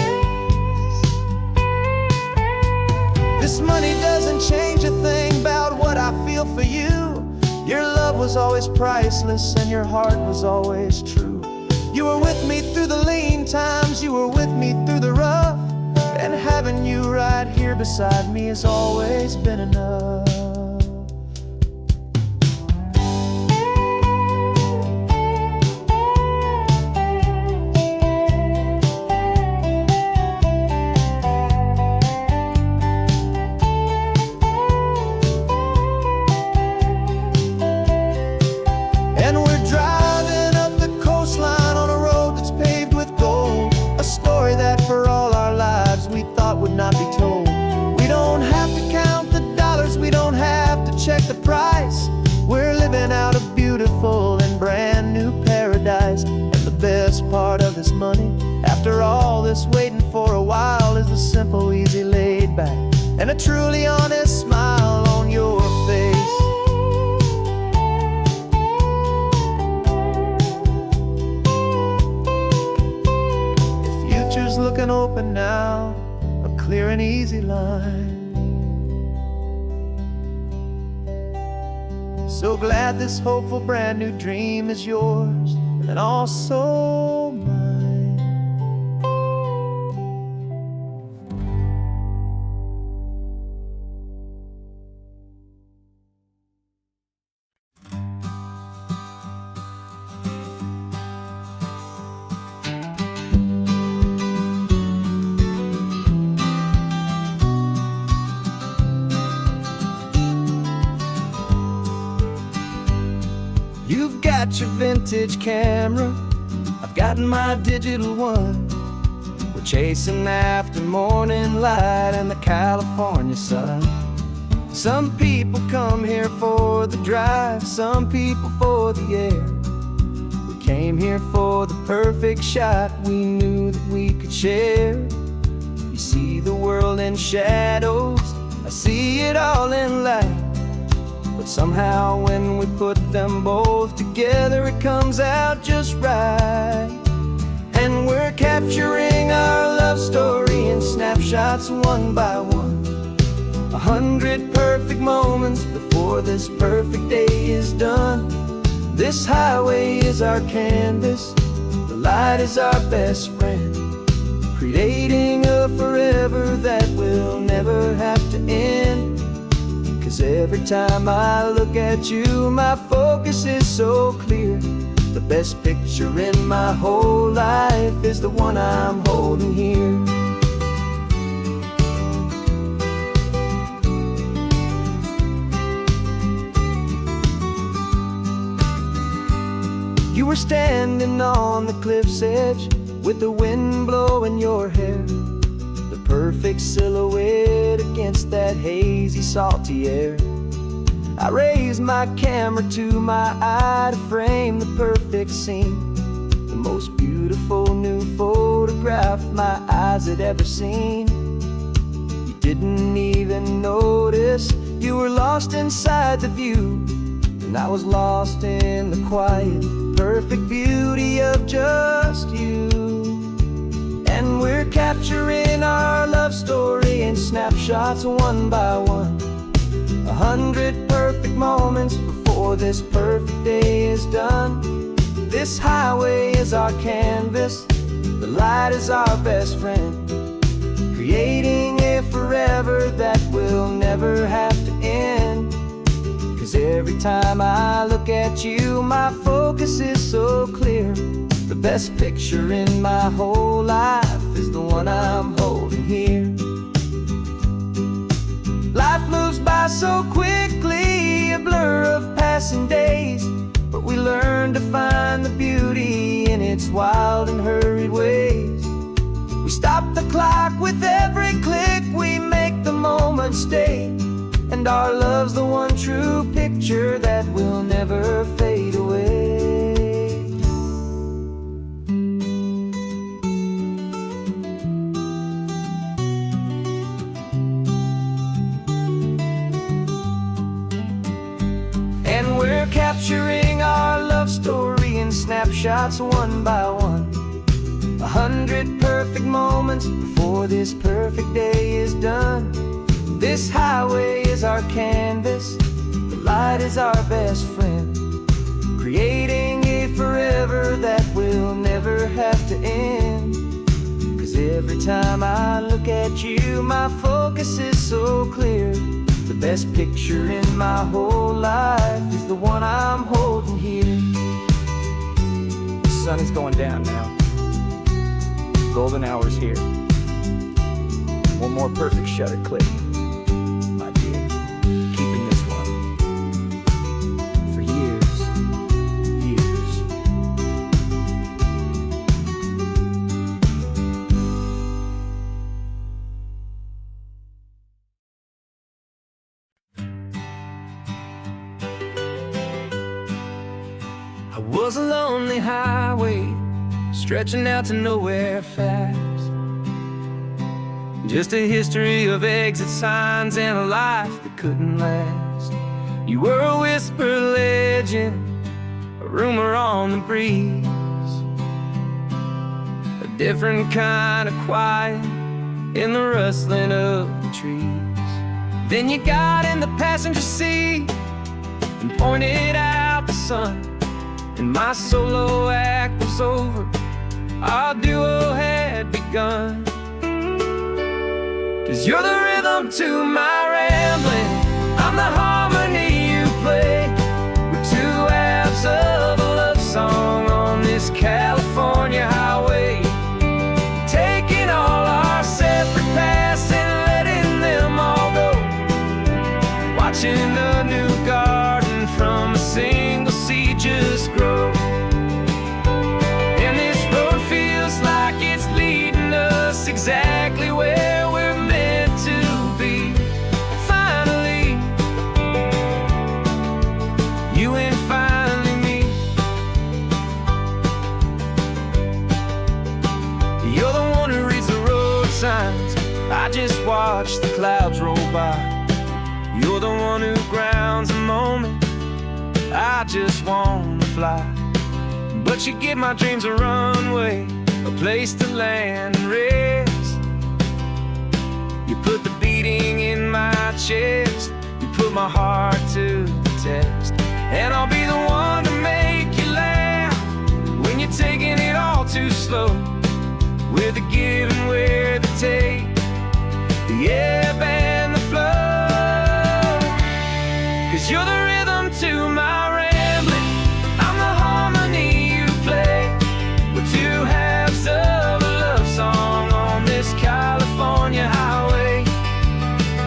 This money doesn't change a thing about what I feel for you. Your love was always priceless and your heart was always true. You were with me through the lean times, you were with me through the rough, and having you right here beside me has always been enough. And we're driving up the coastline on a road that's paved with gold, a story that for all our lives we thought would not be told. We don't have to count the dollars, we don't have to check the price. We're living out a beautiful and brand new paradise. And the best part of this money, after all this waiting for a while, is the simple, easy, laid back, and a truly honest smile on your face. Looking open now, a clear and easy line. So glad this hopeful brand new dream is yours and also mine. You've got your vintage camera, I've gotten my digital one. We're chasing after morning light and the California sun. Some people come here for the drive, some people for the air. We came here for the perfect shot we knew that we could share. You see the world in shadows, I see it all in light. But somehow when we put them both together, it comes out just right. And we're capturing our love story in snapshots one by one. 100 perfect moments before this perfect day is done. This highway is our canvas, the light is our best friend, creating a forever that will never have to end. 'Cause every time I look at you, my focus is so clear. The best picture in my whole life is the one I'm holding here. You were standing on the cliff's edge with the wind blowing your hair, the perfect silhouette against that hazy, salty air. I raised my camera to my eye to frame the perfect scene, the most beautiful new photograph my eyes had ever seen. You didn't even notice you were lost inside the view, and I was lost in the quiet, perfect beauty of just you. And we're capturing our love story in snapshots one by one. 100 perfect moments before this perfect day is done. This highway is our canvas, the light is our best friend, creating a forever that will never have to end. 'Cause every time I look at you, my focus is so clear. The best picture in my whole life is the one I'm holding here. Life moves by so quickly, a blur of passing days, but we learn to find the beauty in its wild and hurried ways. We stop the clock with every click, we make the moment stay, and our love's the one true picture that will never fade away. And we're capturing our love story in snapshots one by one. 100 perfect moments before this perfect day is done. This highway is our canvas, the light is our best friend, creating a forever that will never have to end. 'Cause every time I look at you, my focus is so clear. The best picture in my whole life is the one I'm holding here. The sun is going down now. Golden hour's here. One more perfect shutter click, my dear. Keeping this one for years, years. I was a lonely highway, stretching out to nowhere fast. Just a history of exit signs and a life that couldn't last. You were a whisper legend, a rumor on the breeze, a different kind of quiet in the rustling of the trees. Then you got in the passenger seat and pointed out the sun, and my solo act was over, our duo had begun. 'Cause you're the rhythm to my rambling, I'm the harmony you play. We're two halves of a love song on this California highway, taking all our separate paths and letting them all go, watching a new garden from a single seed just grow. And this road feels like it's leading us exactly where we're meant to be. Finally, you and finally me. You're the one who reads the road signs, I just watch the clouds roll by. You're the one who grounds a moment, I just wanna fly. But you give my dreams a runway, a place to land and rest. You put the beating in my chest, you put my heart to the test. And I'll be the one to make you laugh when you're taking it all too slow, with the give and with the take, the ebb and the flow. 'Cause you're the rhythm to my rambling, I'm the harmony you play. We're two halves of a love song on this California highway,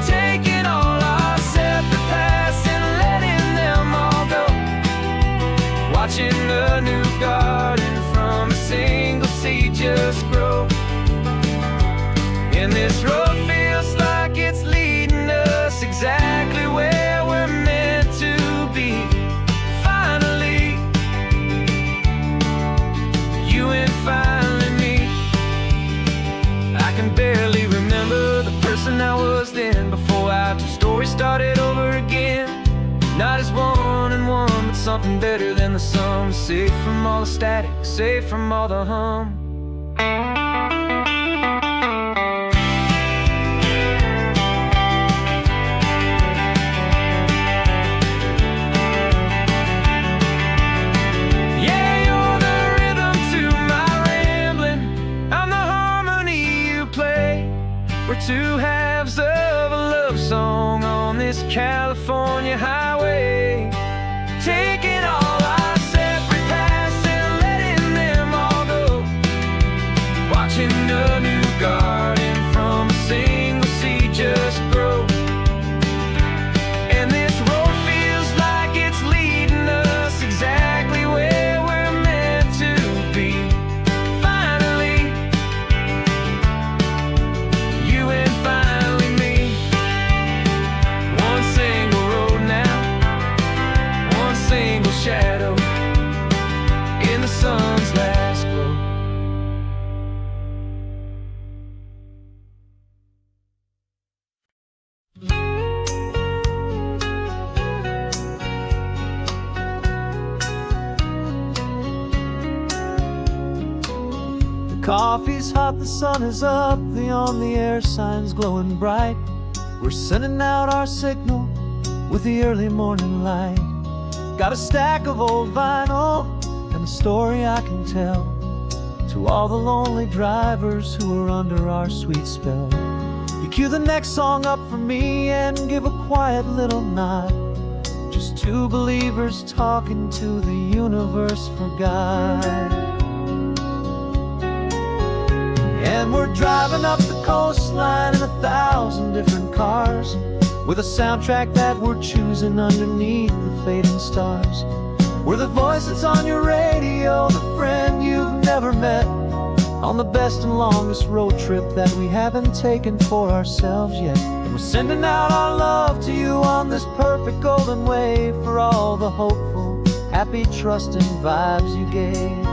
taking all our separate paths and letting them all go, watching a new garden from a single seed just grow. And this road feels like it's leading us exactly where we're meant to be. Finally, you and finally me. I can barely remember the person I was then, before our two stories started over again. Not as one and one, but something better than the sum. Safe from all the static, safe from all the hum. Two halves of a love song on this California highway, taking all our separate paths and letting them all go. Watching a new garden from a single seed just grow. And this road feels like it's leading us exactly where we're meant to be. Finally, you and finally me. One single road now, one single shadow in the sun's last glow. Coffee's hot, the sun is up, the on-the-air sign's glowing bright. We're sending out our signal with the early morning light. Got a stack of old vinyl and a story I can tell to all the lonely drivers who are under our sweet spell. You cue the next song up for me and give a quiet little nod. Just two believers talking to the universe for God. And we're driving up the coastline in 1,000 different cars, with a soundtrack that we're choosing underneath the fading stars. We're the voice that's on your radio, the friend you've never met, on the best and longest road trip that we haven't taken for ourselves yet. And we're sending out our love to you on this perfect golden wave for all the hopeful, happy, trusting vibes you gave.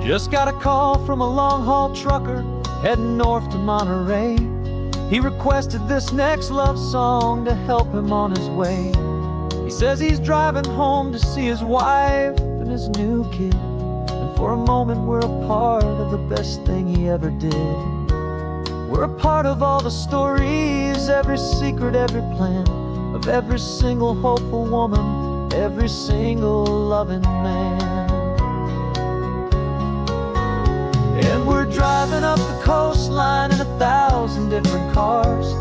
Just got a call from a long-haul trucker heading north to Monterey. He requested this next love song to help him on his way. He says he's driving home to see his wife and his new kid, and for a moment we're a part of the best thing he ever did. We're a part of all the stories, every secret, every plan, of every single hopeful woman, every single loving man. And we're driving up the coastline in 1,000 different cars,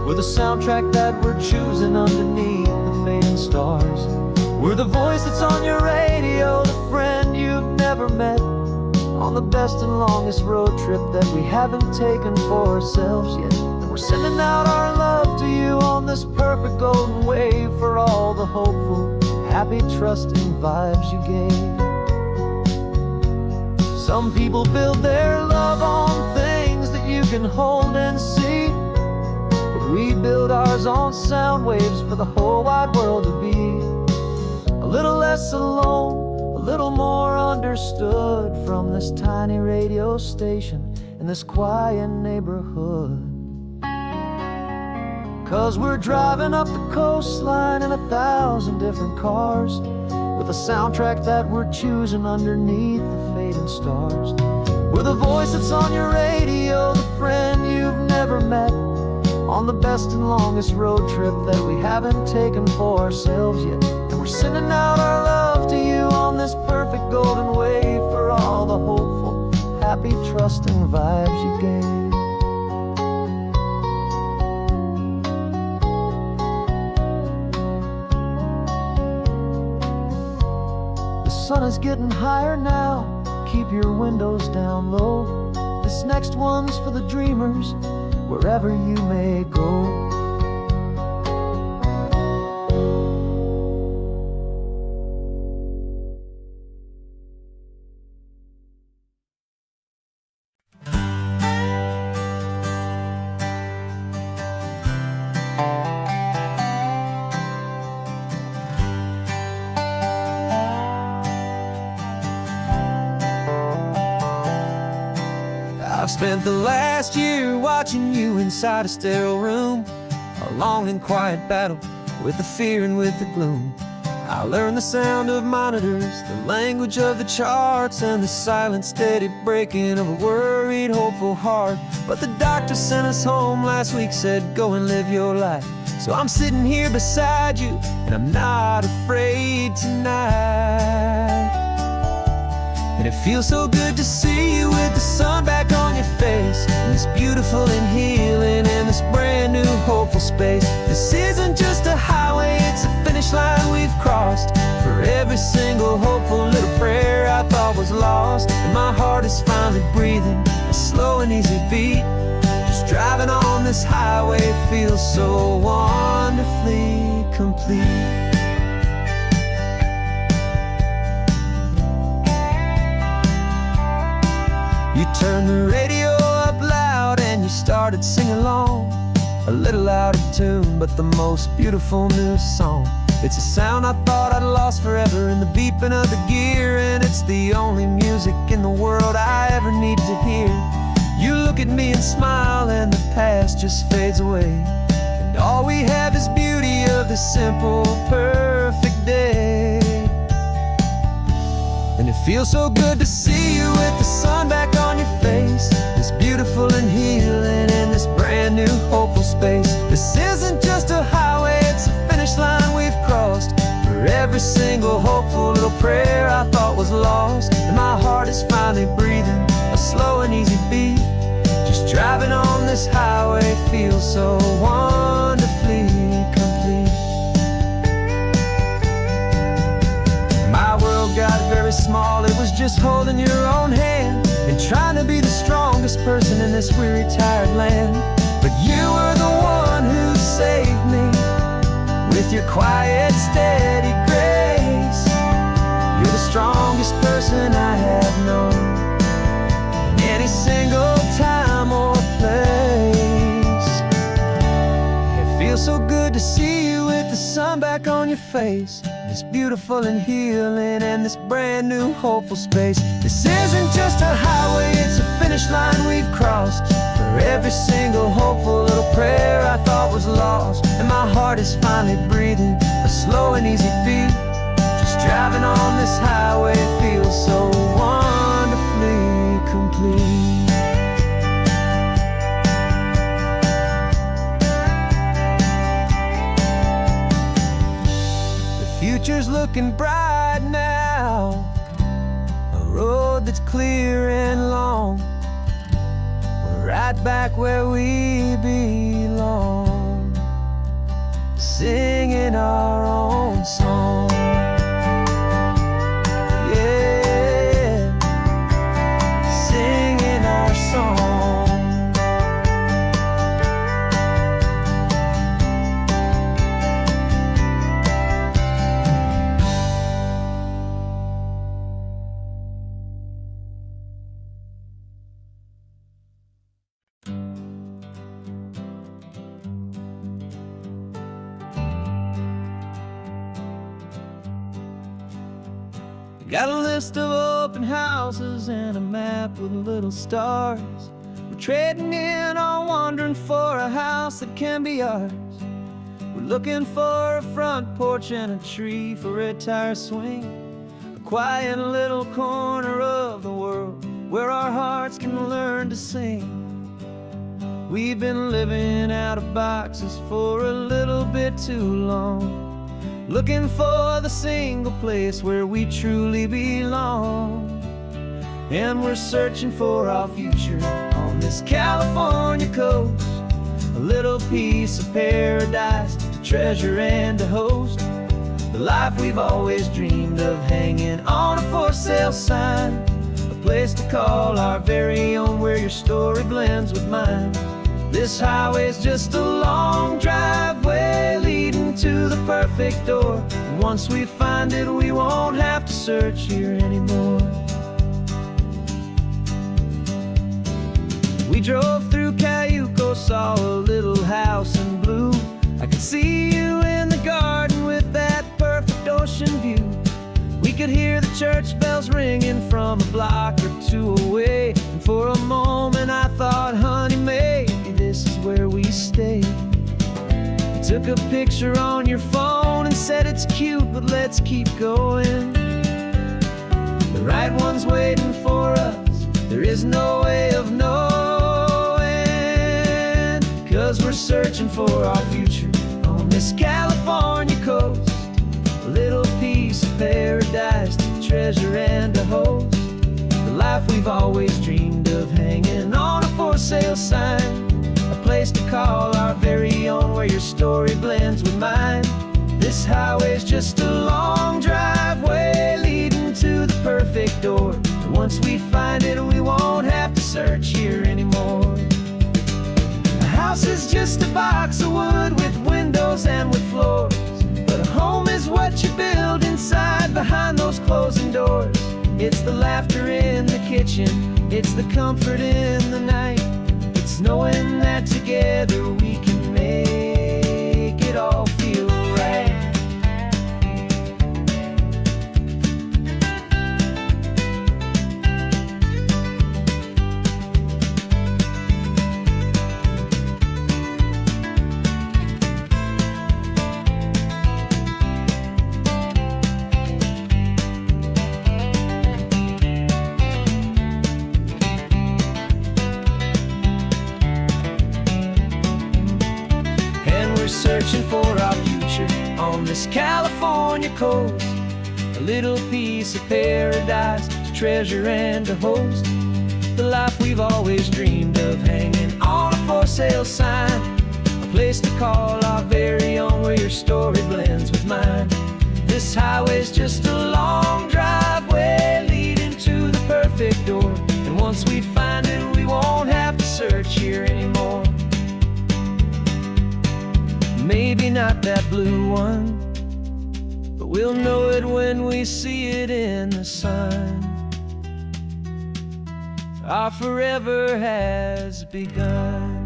with a soundtrack that we're choosing underneath the fading stars. We're the voice that's on your radio, the friend you've never met, on the best and longest road trip that we haven't taken for ourselves yet. And we're sending out our love to you on this perfect golden wave for all the hopeful, happy, trusting vibes you gave. Some people build their love on things that you can hold and see, but we build ours on sound waves for the whole wide world to be a little less alone, a little more understood from this tiny radio station in this quiet neighborhood. 'Cause we're driving up the coastline in 1,000 different cars, with a soundtrack that we're choosing underneath the fading stars. We're the voice that's on your radio, the friend you've never met, on the best and longest road trip that we haven't taken for ourselves yet. And we're sending out our love to you on this perfect golden wave for all the hopeful, happy, trusting vibes you gave. The sun is getting higher now, keep your windows down low. This next one's for the dreamers, wherever you may go. I've spent the last year watching you inside a sterile room, a long and quiet battle with the fear and with the gloom. I learned the sound of monitors, the language of the charts, and the silent, steady breaking of a worried, hopeful heart. But the doctor sent us home last week, said, go and live your life. So I'm sitting here beside you, and I'm not afraid tonight. And it feels so good to see you with the sun back on your face, and the is beautiful and healing in this brand new hopeful space. This isn't just a highway, it's a finish line we've crossed. For every single hopeful little prayer I thought was lost, and my heart is finally breathing a slow and easy beat. Just driving on this highway feels so wonderfully complete. You turned the radio up loud and you started singing along, a little out of tune, but the most beautiful new song. It's a sound I thought I'd lost forever in the beeping of the gear, and it's the only music in the world I ever need to hear. You look at me and smile and the past just fades away, and all we have is beauty of this simple, perfect day. And it feels so good to see you with the sun back on your face. This beautiful and healing in this brand new hopeful space. This isn't just a highway, it's a finish line we've crossed. For every single hopeful little prayer I thought was lost, and my heart is finally breathing a slow and easy beat. Just driving on this highway feels so wonderfully complete. My world got very small, it was just holding your own hand and trying to be the strongest person in this weary, tired land. But you were the one who saved me with your quiet, steady grace. You're the strongest person I have known in any single time or place. It feels so good to see you with the sun back on your face. This beautiful and healing and this brand new hopeful space. This isn't just a highway, it's a finish line we've crossed. For every single hopeful little prayer I thought was lost, and my heart is finally breathing a slow and easy beat. Just driving on this highway feels so wonderfully complete. Future's looking bright now, a road that's clear and long. We're right back where we belong, singing our own song. Yeah, singing our song. Got a list of open houses and a map with little stars. We're trading in or wandering for a house that can be ours. We're looking for a front porch and a tree for a tire swing, a quiet little corner of the world where our hearts can learn to sing. We've been living out of boxes for a little bit too long, looking for the single place where we truly belong. And we're searching for our future on this California coast, a little piece of paradise to treasure and to host, the life we've always dreamed of, hanging on a for sale sign, a place to call our very own, where your story blends with mine. This highway's just a long driveway leading to the perfect door, and once we find it, we won't have to search here anymore. We drove through Cayuco, saw a little house in blue. I could see you in the garden with that perfect ocean view. We could hear the church bells ringing from a block or two away, and for a moment I thought, honey, maybe this is where we stay. You took a picture on your phone and said it's cute, but let's keep going. The right one's waiting for us, there is no way of knowing, 'cause we're searching for our future on this California coast, a little piece of paradise to treasure and to host, the life we've always dreamed of, hanging on a for sale sign, a place to call our very own, where your story blends with mine. This highway's just a long driveway leading to the perfect door. And once we find it, we won't have to search here anymore. A house is just a box of wood with windows and with floors, but a home is what you build inside behind those closing doors. It's the laughter in the kitchen, it's the comfort in the night, it's knowing that together we can make it all feel right. Searching for our future on this California coast, a little piece of paradise to treasure and to host, the life we've always dreamed of, hanging on a for sale sign, a place to call our very own, where your story blends with mine. This highway's just a long driveway leading to the perfect door, and once we find it, we won't have to search here anymore. Maybe not that blue one, but we'll know it when we see it in the sun. Our forever has begun.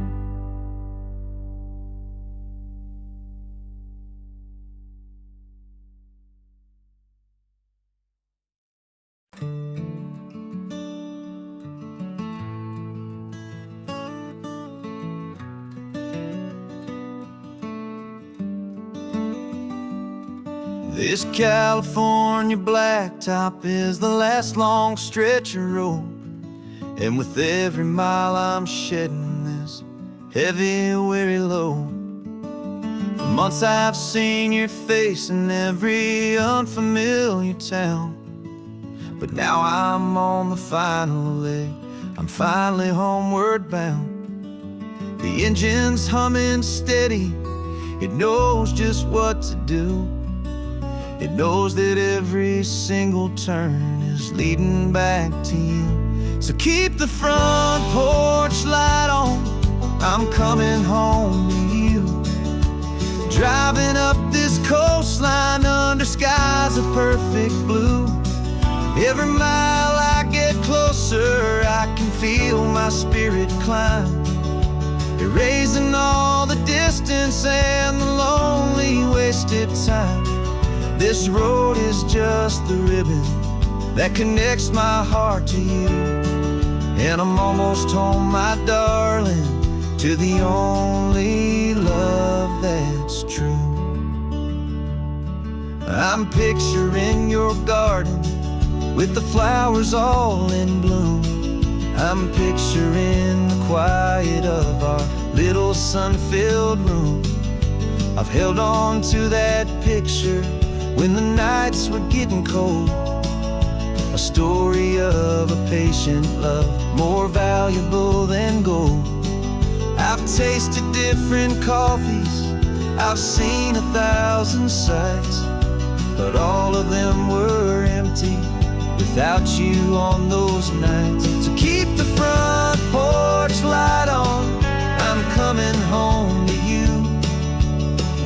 This California blacktop is the last long stretch of road, and with every mile I'm shedding this heavy, weary load. For months I've seen your face in every unfamiliar town, but now I'm on the final leg, I'm finally homeward bound. The engine's humming steady, it knows just what to do. It knows that every single turn is leading back to you. So keep the front porch light on, I'm coming home to you. Driving up this coastline under skies of perfect blue. Every mile I get closer, I can feel my spirit climb, erasing all the distance and the lonely wasted time. This road is just the ribbon that connects my heart to you, and I'm almost home, my darling, to the only love that's true. I'm picturing your garden with the flowers all in bloom. I'm picturing the quiet of our little sun-filled room. I've held on to that picture when the nights were getting cold, a story of a patient love, more valuable than gold. I've tasted different coffees, I've seen 1,000 sights, but all of them were empty without you on those nights. So keep the front porch light on, I'm coming home to you.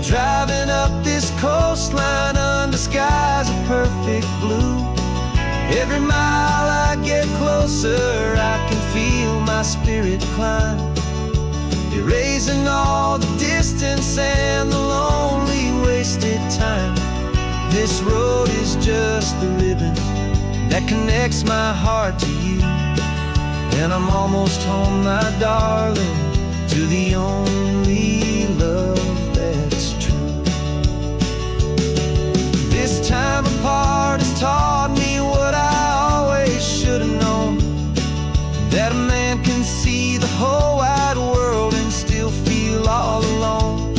Driving up this coastline under skies of perfect blue. Every mile I get closer, I can feel my spirit climb, erasing all the distance and the lonely wasted time. This road is just the ribbon that connects my heart to you, and I'm almost home, my darling, to the only love that's true. This time apart has taught me what I always should have known, that a man can see the whole wide world and still feel all alone.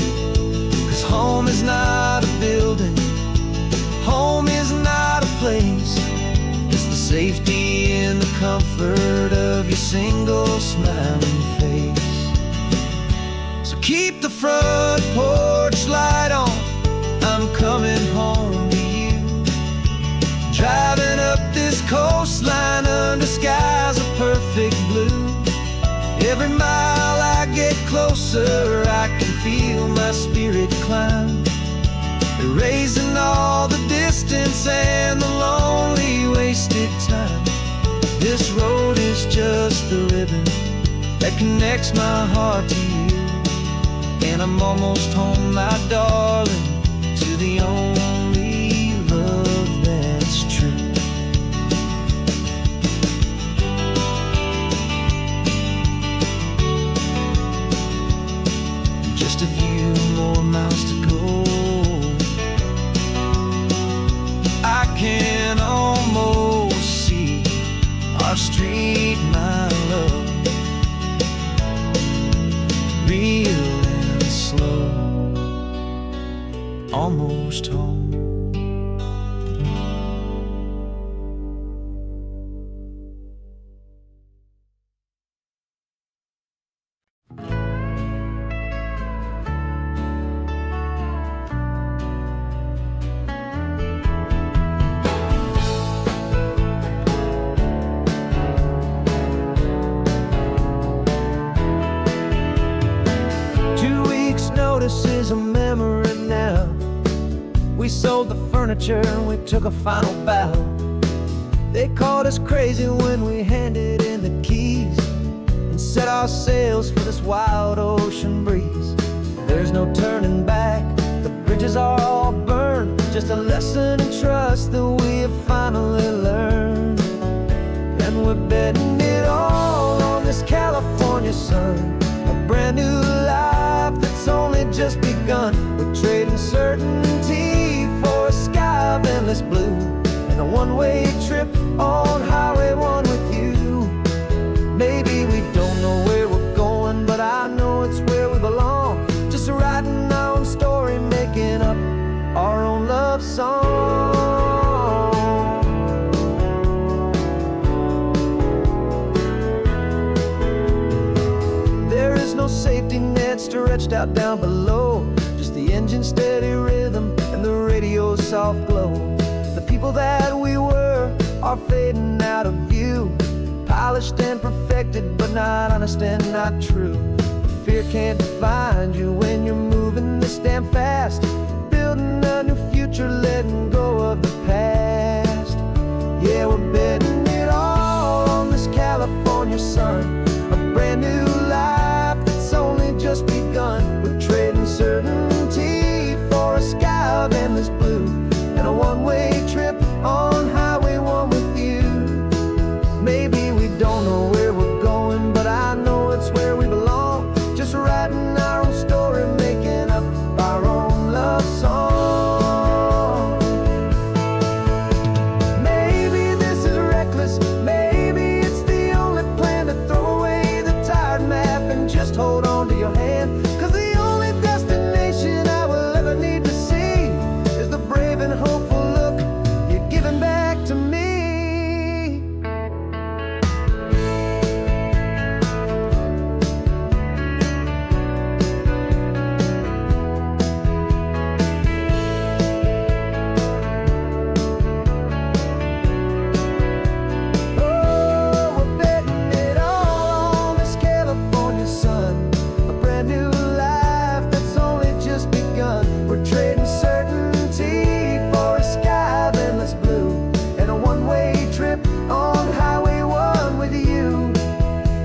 'Cause home is not a building, home is not a place, it's the safety and the comfort of a single smiling face. So keep the front porch light on, I'm coming home to you. Driving up this coastline under skies of perfect blue. Every mile I get closer, I can feel my spirit climb, erasing all the distance and the lonely wasted time. This road is just the ribbon that connects my heart to you, and I'm almost home, my darling, to the only love that's true. Just a few more miles to go, I can almost see our street, my love, real and slow, almost home. Notice is a memory now. We sold the furniture and we took a final bow. They called us crazy when we handed in the keys and set our sails for this wild ocean breeze. There's no turning back, the bridges are all burned, just a lesson in trust that we have finally learned. And we're betting it all on this California sun, a brand new life that's only just begun. We're trading certainty for a sky of endless blue, and a one-way trip on Highway 1 with you. Maybe we don't know where we're going, but I know it's where we belong. Just writing our own story, making up our own love song. There is no safety net stretched out down below, just the engine's steady rhythm and the radio's soft glow. The people that we were are fading out of view, polished and perfected, but not honest and not true. Fear can't find you when you're moving this damn fast, building a new future, letting go of the past. Yeah, we're betting it all on this California sun, a brand new life that's only just begun. We're trading certainty for a sky of endless blue, and a one-way trip on Highway 1 with you. Maybe we don't know where we're going, but I know it's where we belong. Just writing our own story, making up our own love song. Maybe this is reckless, maybe it's the only plan to throw away the tired map and just hold on to your hand. 'Cause the only destination I will ever need to see is the brave and hopeful look you're giving back to me. Oh, we're betting it all on this California sun, a brand new life that's only just begun. We're trading certainty for a sky of endless blue, and a one-way trip on Highway 1 with you.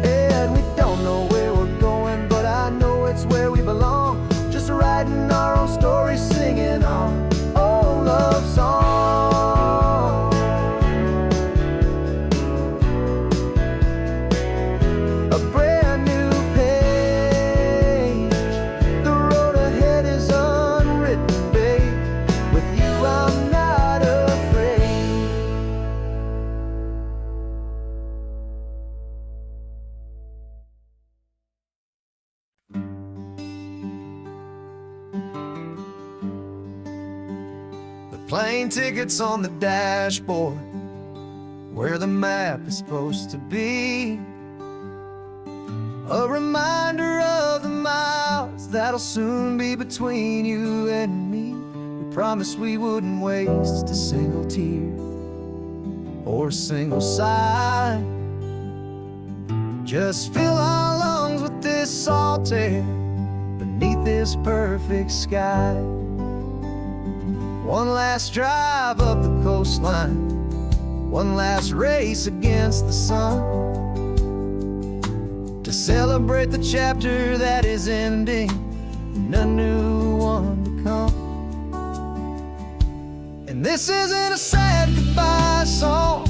And we don't know where we're going, but I know it's where we belong. Just writing our own story, singing our own love song. A brand new page, the road ahead is unwritten, babe. With you I'm not afraid. The plane tickets on the dashboard, where the map is supposed to be. a reminder of the miles that'll soon be between you and me. We promised we wouldn't waste a single tear or a single sigh. Just fill our lungs with this salt air beneath this perfect sky. One last drive up the coastline, one last race against the sun, to celebrate the chapter that is ending and a new one to come. And this isn't a sad goodbye song,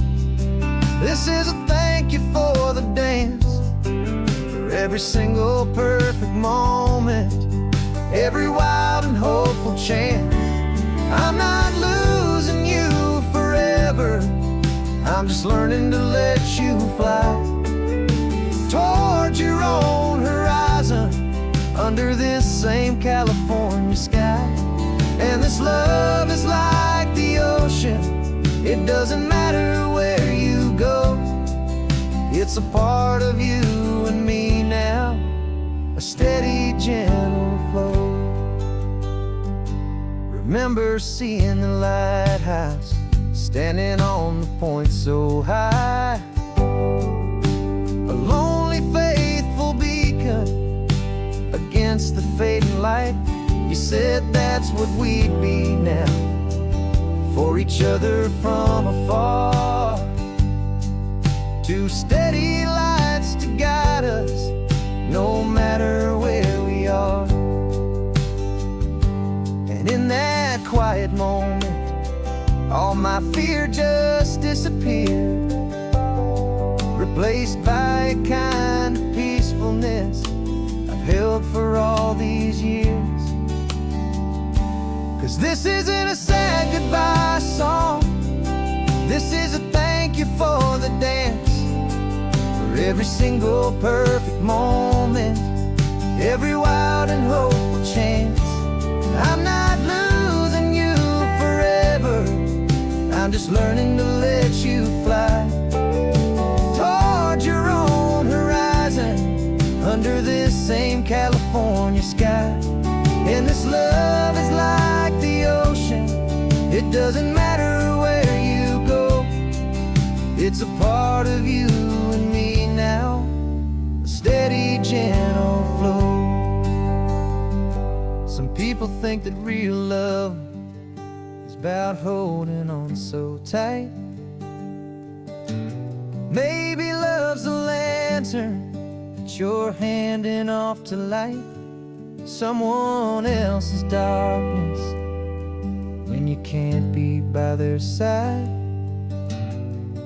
this is a thank you for the dance, for every single perfect moment, every wild and hopeful chance. I'm not losing you forever, I'm just learning to let you fly toward your own horizon, under this same California sky. And this love is like the ocean, it doesn't matter where you go, it's a part of you and me now, a steady, gentle flow. Remember seeing the lighthouse, standing on the point so high, a lonely, faithful beacon against the fading light. You said that's what we'd be now, for each other from afar. Two steady lights to guide us, no matter where we are. And in that quiet moment, all my fear just disappeared, replaced by a kind of peacefulness I've held for all these years. 'Cause this isn't a sad goodbye song, this is a thank you for the dance, for every single perfect moment, every wild and hopeful chance. I'm not losing you forever, I'm just learning to let you fly toward your own horizon, under this same California sky. And this love is like the ocean, it doesn't matter where you go, it's a part of you and me now, a steady, gentle flow. Some people think that real love is about holding on so tight. Maybe love's a lantern that you're handing off to light someone else's darkness when you can't be by their side.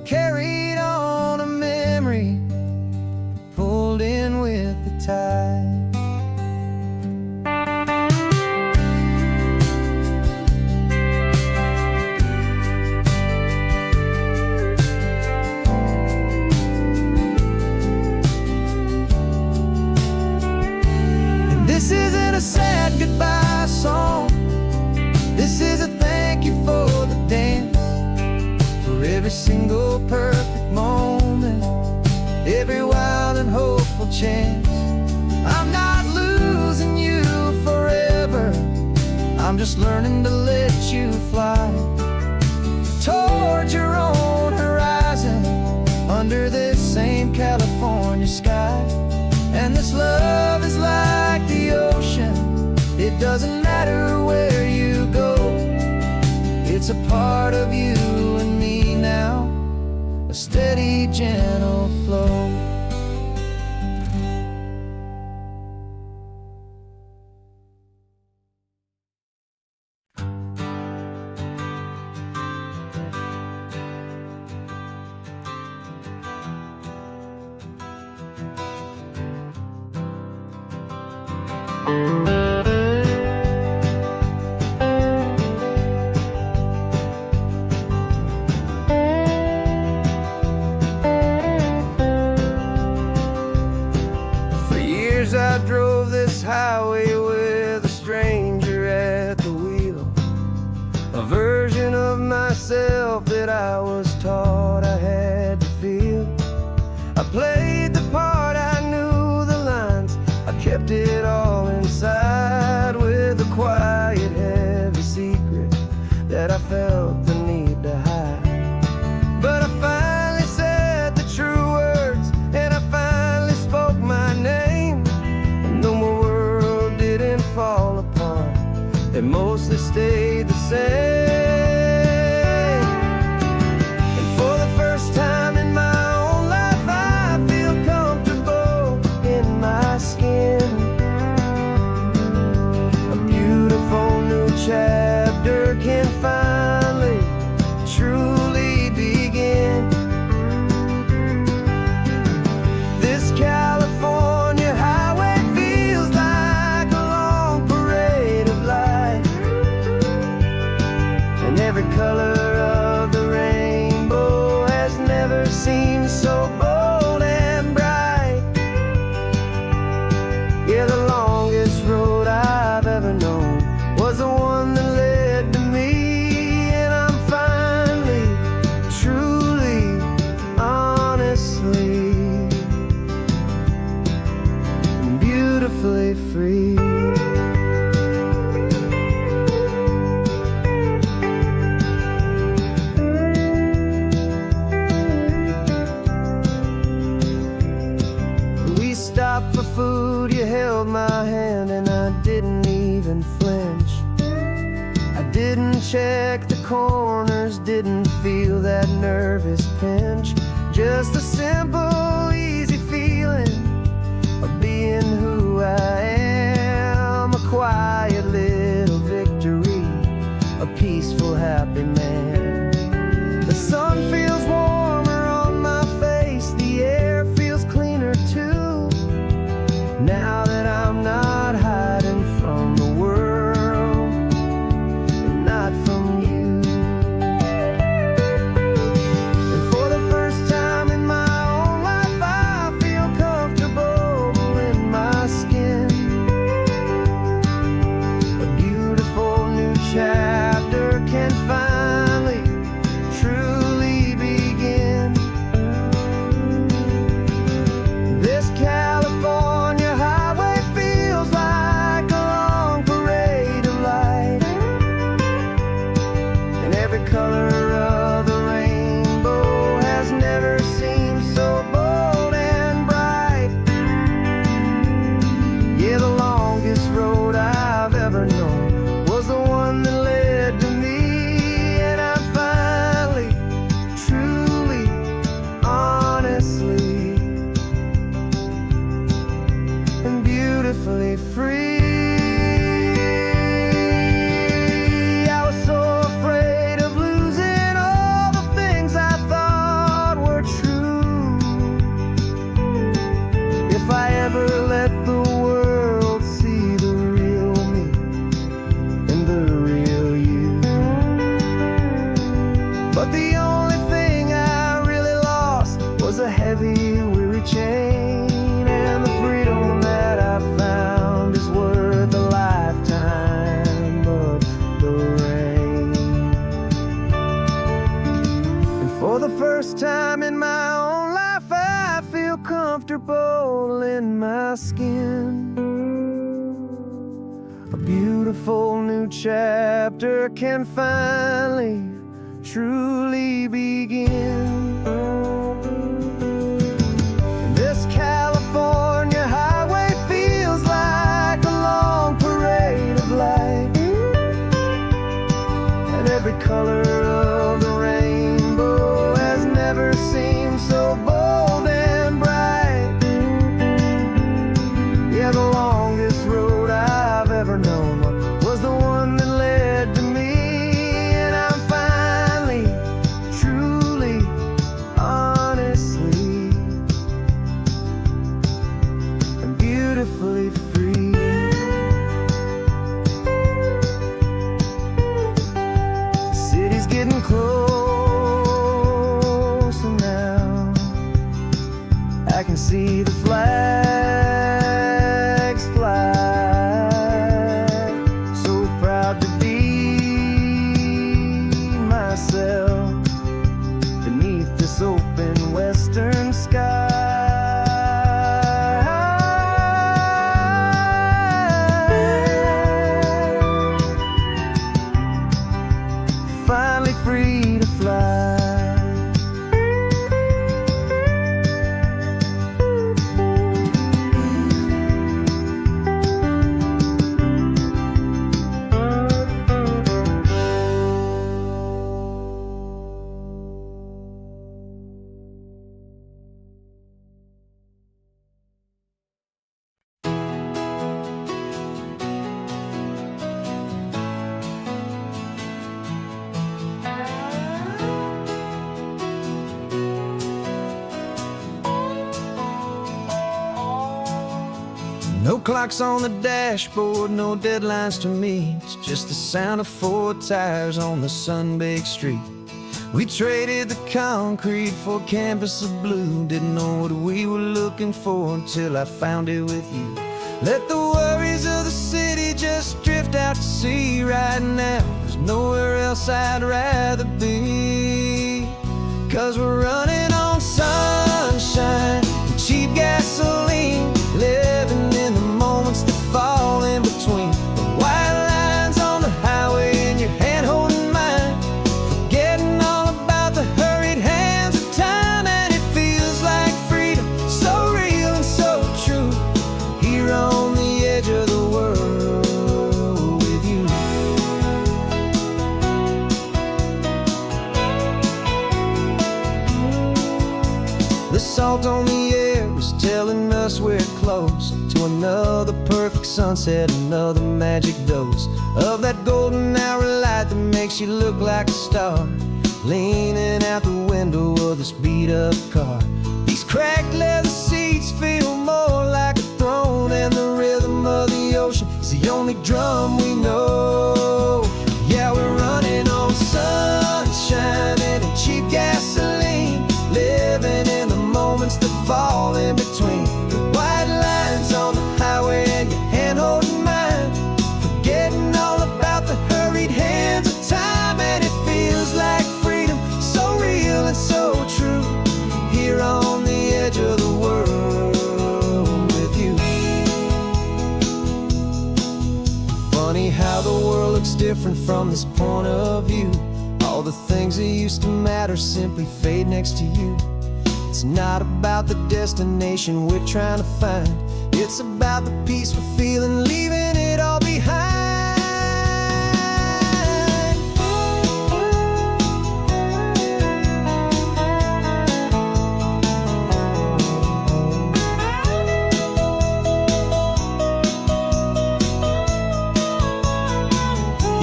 Carried on a memory, pulled in with the tide. This isn't a sad goodbye song, this is a thank you for the dance, for every single perfect moment, every wild and hopeful chance. I'm not losing you forever, I'm just learning to let you fly toward your own horizon, under this same California sky. And this love is like the ocean, it doesn't matter where you go, it's a part of you and me now, a steady, gentle flow. For years I drove this highway with a stranger at the wheel, a version of myself that I was taught I had to feel. I played the part, I knew the check the corners, didn't feel that nervous pinch. Just a simple, easy feeling of being who I am. A quiet little victory, a peaceful, happy man. The sun feels warmer on my face, the air feels cleaner too. Now that I'm not hiding from the world, and not from you. And for the first time in my own life, I feel comfortable in my skin. A beautiful new chapter can finally, truly begin. This California highway feels like a long parade of light, and every color of the rainbow has never seemed so bold and bright. Yeah, the longest road I've ever known was the one that led to me, and I'm finally, truly, honestly, and beautifully free. I was so afraid of losing all the things I thought were true. If I ever let the world see the real me and the real you. But the only thing I really lost was a heavy, weary chain, and the freedom that I found is worth a lifetime of the rain. And for the first time in my own life, I feel comfortable in my skin. A beautiful new chapter can finally, truly begin. This California highway feels like a long parade of light, and every color of the rainbow has never seemed so bold and bright. Yeah, the longest road I've ever known was the one that led to me, and I'm finally, truly, honestly, and beautifully free. The city's getting closer now. I can see the flags fly. So proud to be myself beneath this open western sky. Finally free to fly. No clocks on the dashboard, no deadlines to meet. It's just the sound of 4 tires on the sun-baked street. We traded the concrete for a canvas of blue. Didn't know what we were looking for until I found it with you. Let the worries of the city just drift out to sea right now. There's nowhere else I'd rather be. 'Cause we're running on sunshine and cheap gasoline, living in the moments that fall in between. The white lines on the highway and your hand holding mine, forgetting all about the hurried hands of time. And it feels like freedom, so real and so true, here on the edge of the world with you. The salt on the air is telling us we're close to another perfect sunset, another magic dose of that golden hour light that makes you look like a star, leaning out the window of this beat-up car. These cracked leather seats feel more like a throne, and the rhythm of the ocean is the only drum we know. Yeah, we're running on sunshine and cheap gasoline, living in the moments that fall in between the white lines on the highway and your hand holding mine, forgetting all about the hurried hands of time. And it feels like freedom, so real and so true, here on the edge of the world with you. Funny how the world looks different from this point of view. All the things that used to matter simply fade next to you. It's not about the destination we're trying to find, it's about the peace we're feeling, leaving it all behind.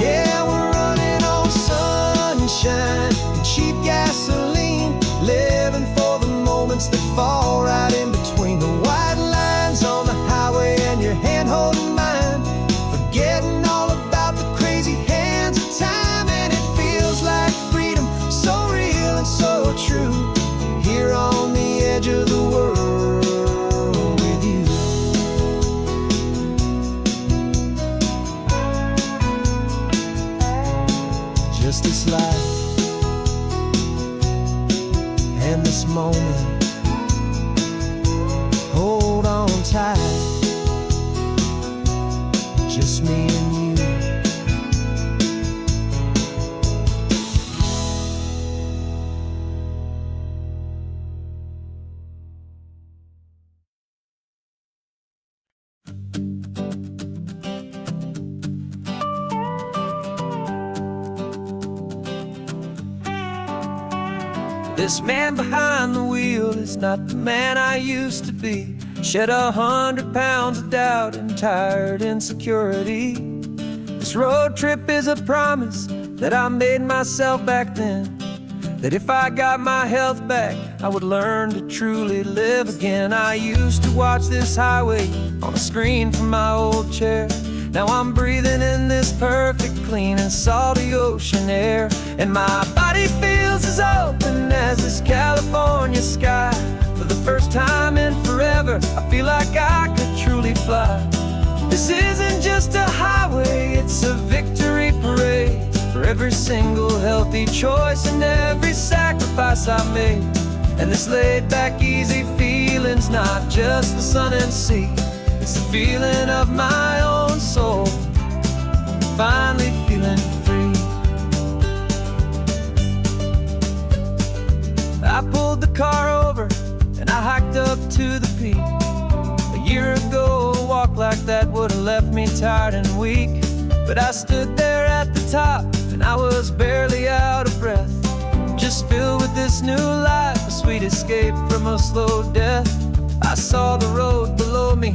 Yeah, we're running on sunshine and cheap gasoline, living for the moments that fall right in between the white lines on the highway and your hand holding mine, forgetting all about the crazy hands of time. And it feels like freedom, so real and so true, here on the edge of the world with you. Just this life and this moment, hold on tight, just me and you. This man behind the wheel is not the man I used to be. Shed 100 pounds of doubt and tired insecurity. This road trip is a promise that I made myself back then, that if I got my health back, I would learn to truly live again. I used to watch this highway on a screen from my old chair. Now I'm breathing in this perfect, clean and salty ocean air, and my body feels as open as this California sky. For the first time in forever, I feel like I could truly fly. This isn't just a highway, it's a victory parade for every single healthy choice and every sacrifice I made. And this laid back, easy feeling's not just the sun and sea, it's the feeling of my own soul, finally feeling free. I pulled the car over and I hiked up to the peak. A year ago, a walk like that would have left me tired and weak, but I stood there at the top and I was barely out of breath, just filled with this new life, a sweet escape from a slow death. I saw the road below me,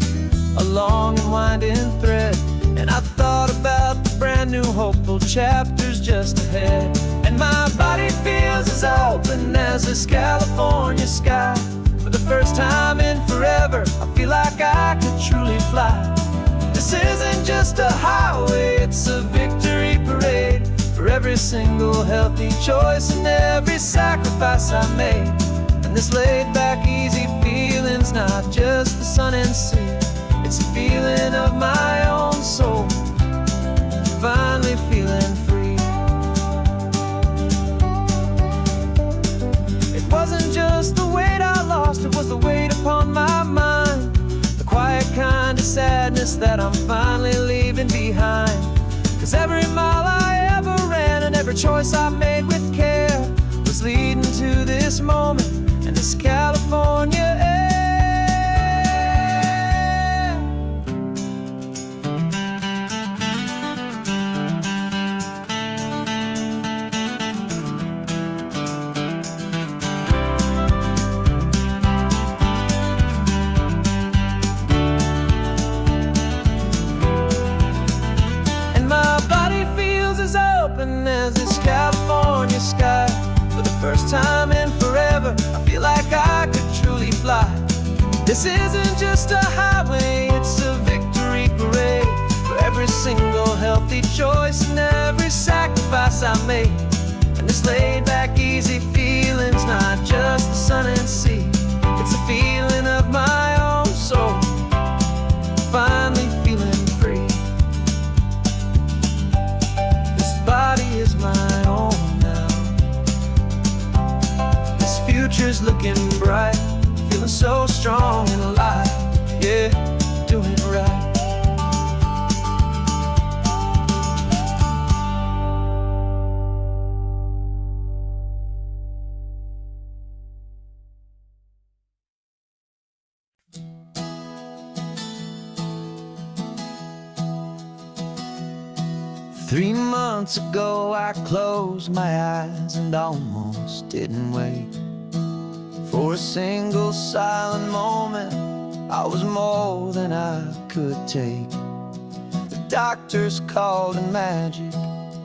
a long and winding thread, and I thought about the brand new hopeful chapters just ahead. And my body feels as open as this California sky. For the first time in forever, I feel like I could truly fly. This isn't just a highway, it's a victory parade for every single healthy choice and every sacrifice I made. And this laid back, easy feeling's not just the sun and sea, it's a feeling of my own soul, finally feeling free. It wasn't just the weight I lost, it was the weight upon my mind, the quiet kind of sadness that I'm finally leaving behind. 'Cause every mile I ever ran and every choice I made with care was leading to this moment and this California air. This isn't just a highway, it's a victory parade for every single healthy choice and every sacrifice I made. And this laid back, easy feeling's not just the sun and sea, it's a feeling of my own soul, finally feeling free. This body is my own now. This future's looking bright, feeling so strong and alive, yeah, doing it right. 3 months ago I closed my eyes and almost didn't wake. For a single silent moment I was more than I could take. The doctors called it magic,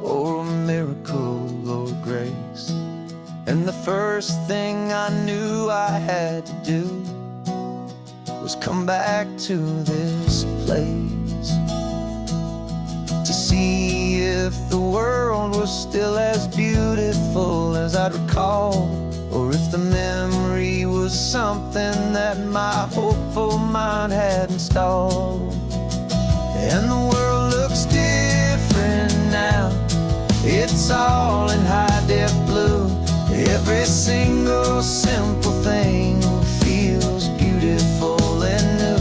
or a miracle, or grace. And the first thing I knew I had to do was come back to this place, to see if the world was still as beautiful as I'd recall, or if the memory was something that my hopeful mind had installed. And the world looks different now, it's all in high-def blue. Every single simple thing feels beautiful and new.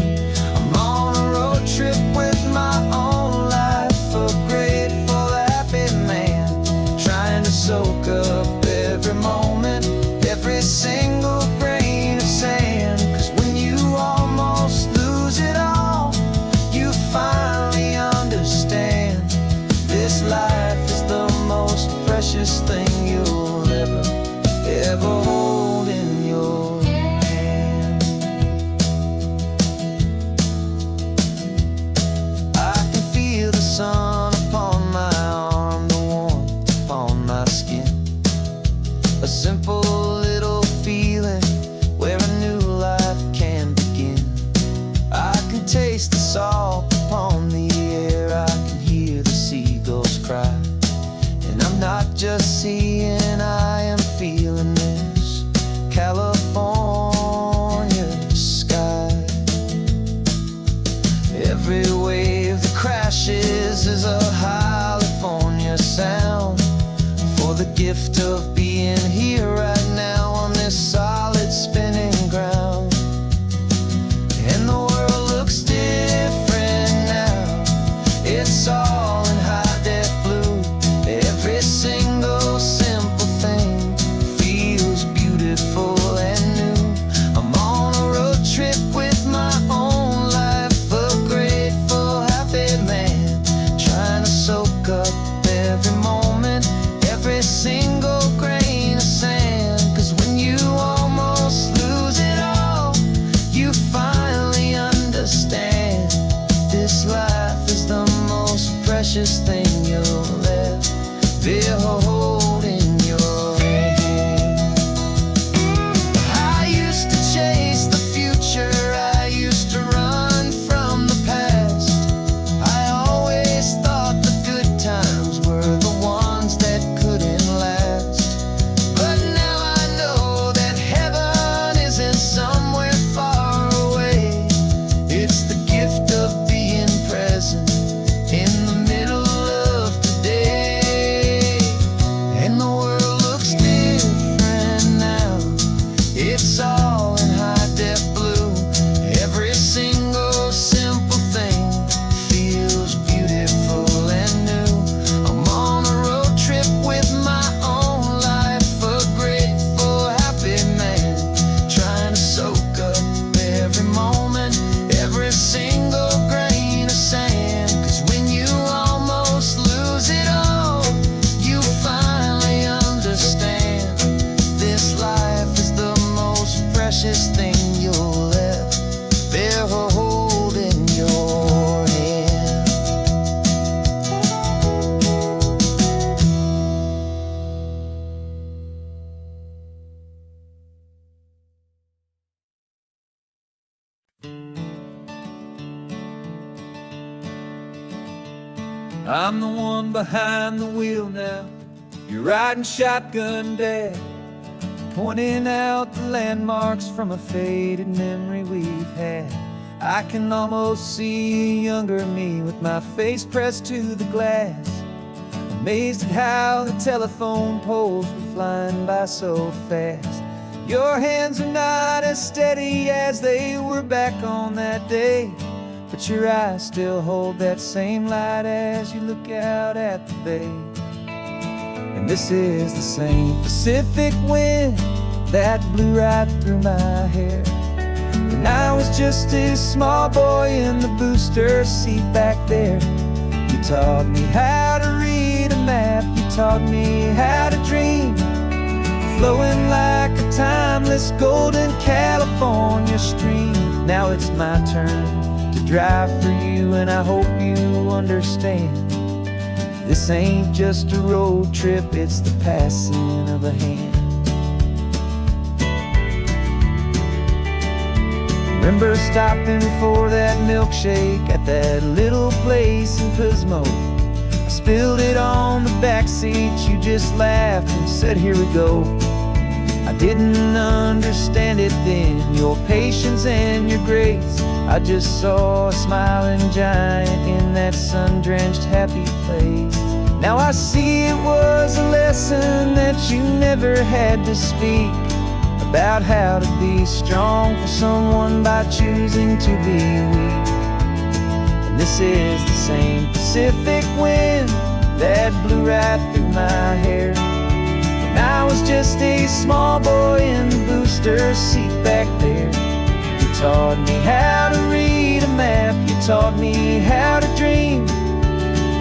I'm on a road trip with my own life, a grateful, happy man, trying to soak up every moment, every single grain of sand. 'Cause when you almost lose it all, you finally understand this life is the most precious thing you'll ever hold in your hand. I can feel the sun upon my arm, the warmth upon my skin, a simple little feeling where a new life can begin. I can taste the salt upon the air, I can hear the seagulls cry, and I'm not just seeing, I am feeling this California sky. Every wave that crashes is a California sound, for the gift of being here right now on this solid spinning ground. And the world looks different now, it's all in high-def blue. Every single simple thing feels beautiful and new. I'm on a road trip with my own life, a grateful, happy man, trying to soak up every moment, every single grain of sand. 'Cause when you almost lose it all, you finally understand this life is the most precious thing you'll ever hold in your hand. I used to chase the future, I used to run from the past. I always thought the good times were the ones that couldn't last. But now I know that heaven isn't somewhere far away. It's the gift of being present in the middle of today. And the world looks different now, it's all in high-def blue. Every single simple thing feels beautiful and new. I'm on a road trip with my own life, a grateful, happy man, trying to soak up every moment, every single grain of sand. 'Cause when you almost lose it all, you finally understand this life is the most I'm the one behind the wheel now. You're riding shotgun, Dad, pointing out the landmarks from a faded memory we've had. I can almost see a younger me with my face pressed to the glass, amazed at how the telephone poles were flying by so fast. Your hands are not as steady as they were back on that day, but your eyes still hold that same light as you look out at the bay. And this is the same Pacific wind that blew right through my hair when I was just a small boy in the booster seat back there. You taught me how to read a map, you taught me how to dream, flowing like a timeless golden California stream. Now it's my turn to drive for you, and I hope you understand. This ain't just a road trip, it's the passing of a hand. Remember stopping for that milkshake at that little place in Pismo? I spilled it on the back seat, you just laughed and said, "Here we go." I didn't understand it then, your patience and your grace. I just saw a smiling giant in that sun-drenched happy place. Now I see it was a lesson that you never had to speak, about how to be strong for someone by choosing to be weak. And this is the same Pacific wind that blew right through my hair when I was just a small boy in the booster seat back there. You taught me how to read a map, you taught me how to dream,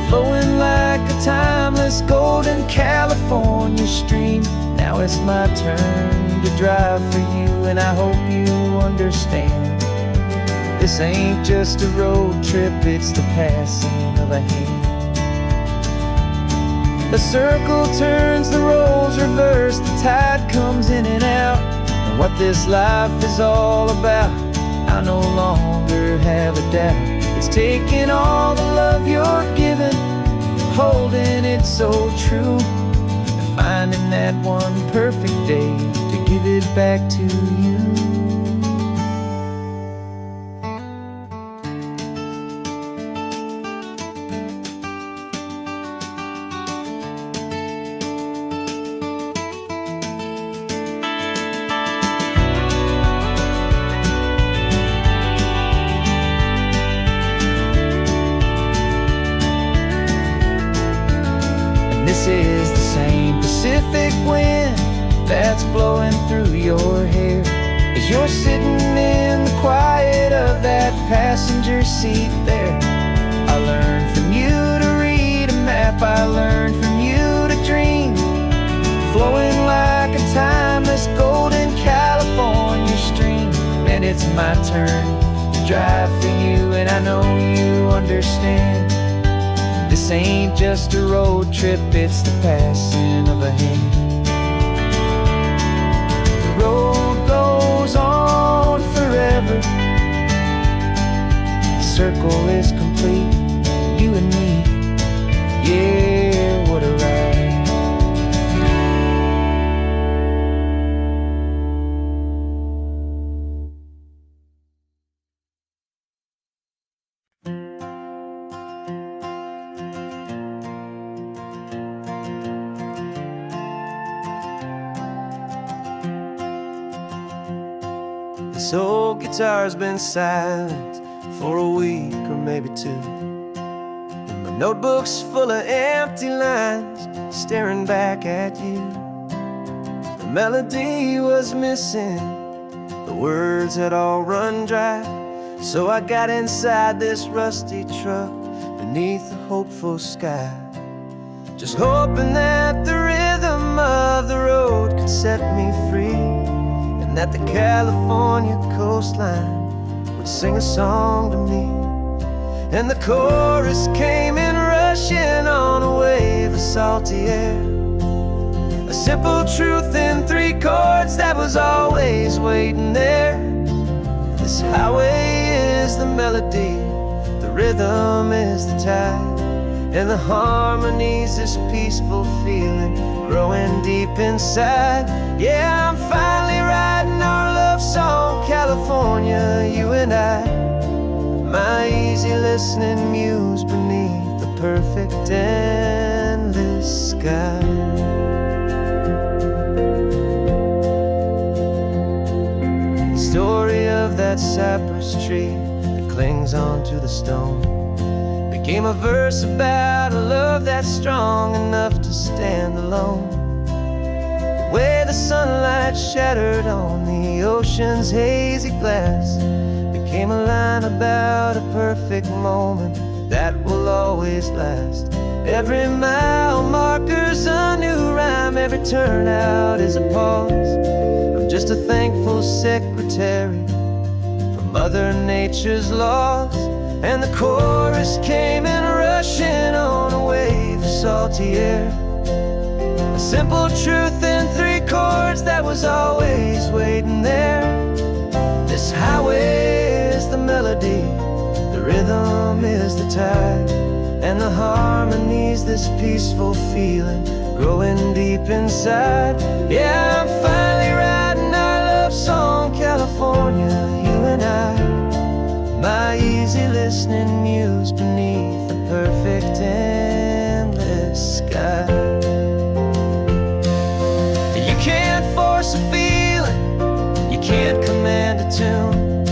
flowing like a timeless golden California stream. Now it's my turn to drive for you, and I hope you understand. This ain't just a road trip, it's the passing of a hand. The circle turns, the roles reverse, the tide comes in and out. And what this life is all about, I no longer have a doubt. It's taking all the love you're giving, holding it so true, and finding that one perfect day to give it back to you. This is the same Pacific wind that's blowing through your hair as you're sitting in the quiet of that passenger seat there. I learned from you to read a map, I learned from you to dream, flowing like a timeless golden California stream. And it's my turn to drive for you, and I know you understand. This ain't just a road trip, it's the passing of a hand. The road goes on forever, the circle is complete, you and me, yeah, what a ride. This old guitar's been silent for a week or maybe two, and my notebook's full of empty lines staring back at you. The melody was missing, the words had all run dry, so I got inside this rusty truck beneath a hopeful sky, just hoping that the rhythm of the road could set me free, that the California coastline would sing a song to me. And the chorus came in rushing on a wave of salty air, a simple truth in 3 chords that was always waiting there. This highway is the melody, the rhythm is the tide, and the harmonies, this peaceful feeling growing deep inside. Yeah, I'm finally writing our love song, California, you and I. My easy listening muse beneath the perfect endless sky. The story of that cypress tree that clings onto the stone became a verse about a love that's strong enough to stand alone. The way the sunlight shattered on the ocean's hazy glass became a line about a perfect moment that will always last. Every mile marker's a new rhyme, every turnout is a pause. I'm just a thankful secretary for Mother Nature's laws. And the chorus came in rushing on a wave of salty air. A simple truth in 3 chords that was always waiting there. This highway is the melody, the rhythm is the tide, and the harmonies, this peaceful feeling growing deep inside. Yeah, I'm finally writing our love song, California, you and I. My easy listening muse beneath the perfect endless sky. You can't force a feeling, you can't command a tune.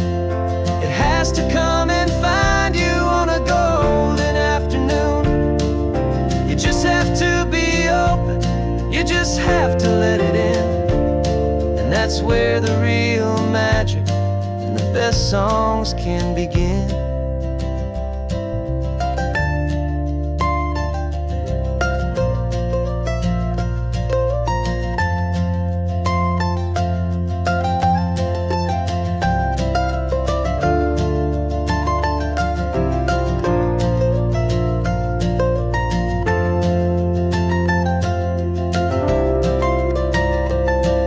It has to come and find you on a golden afternoon. You just have to be open, you just have to let it in. And that's where the real magic, the best songs can begin.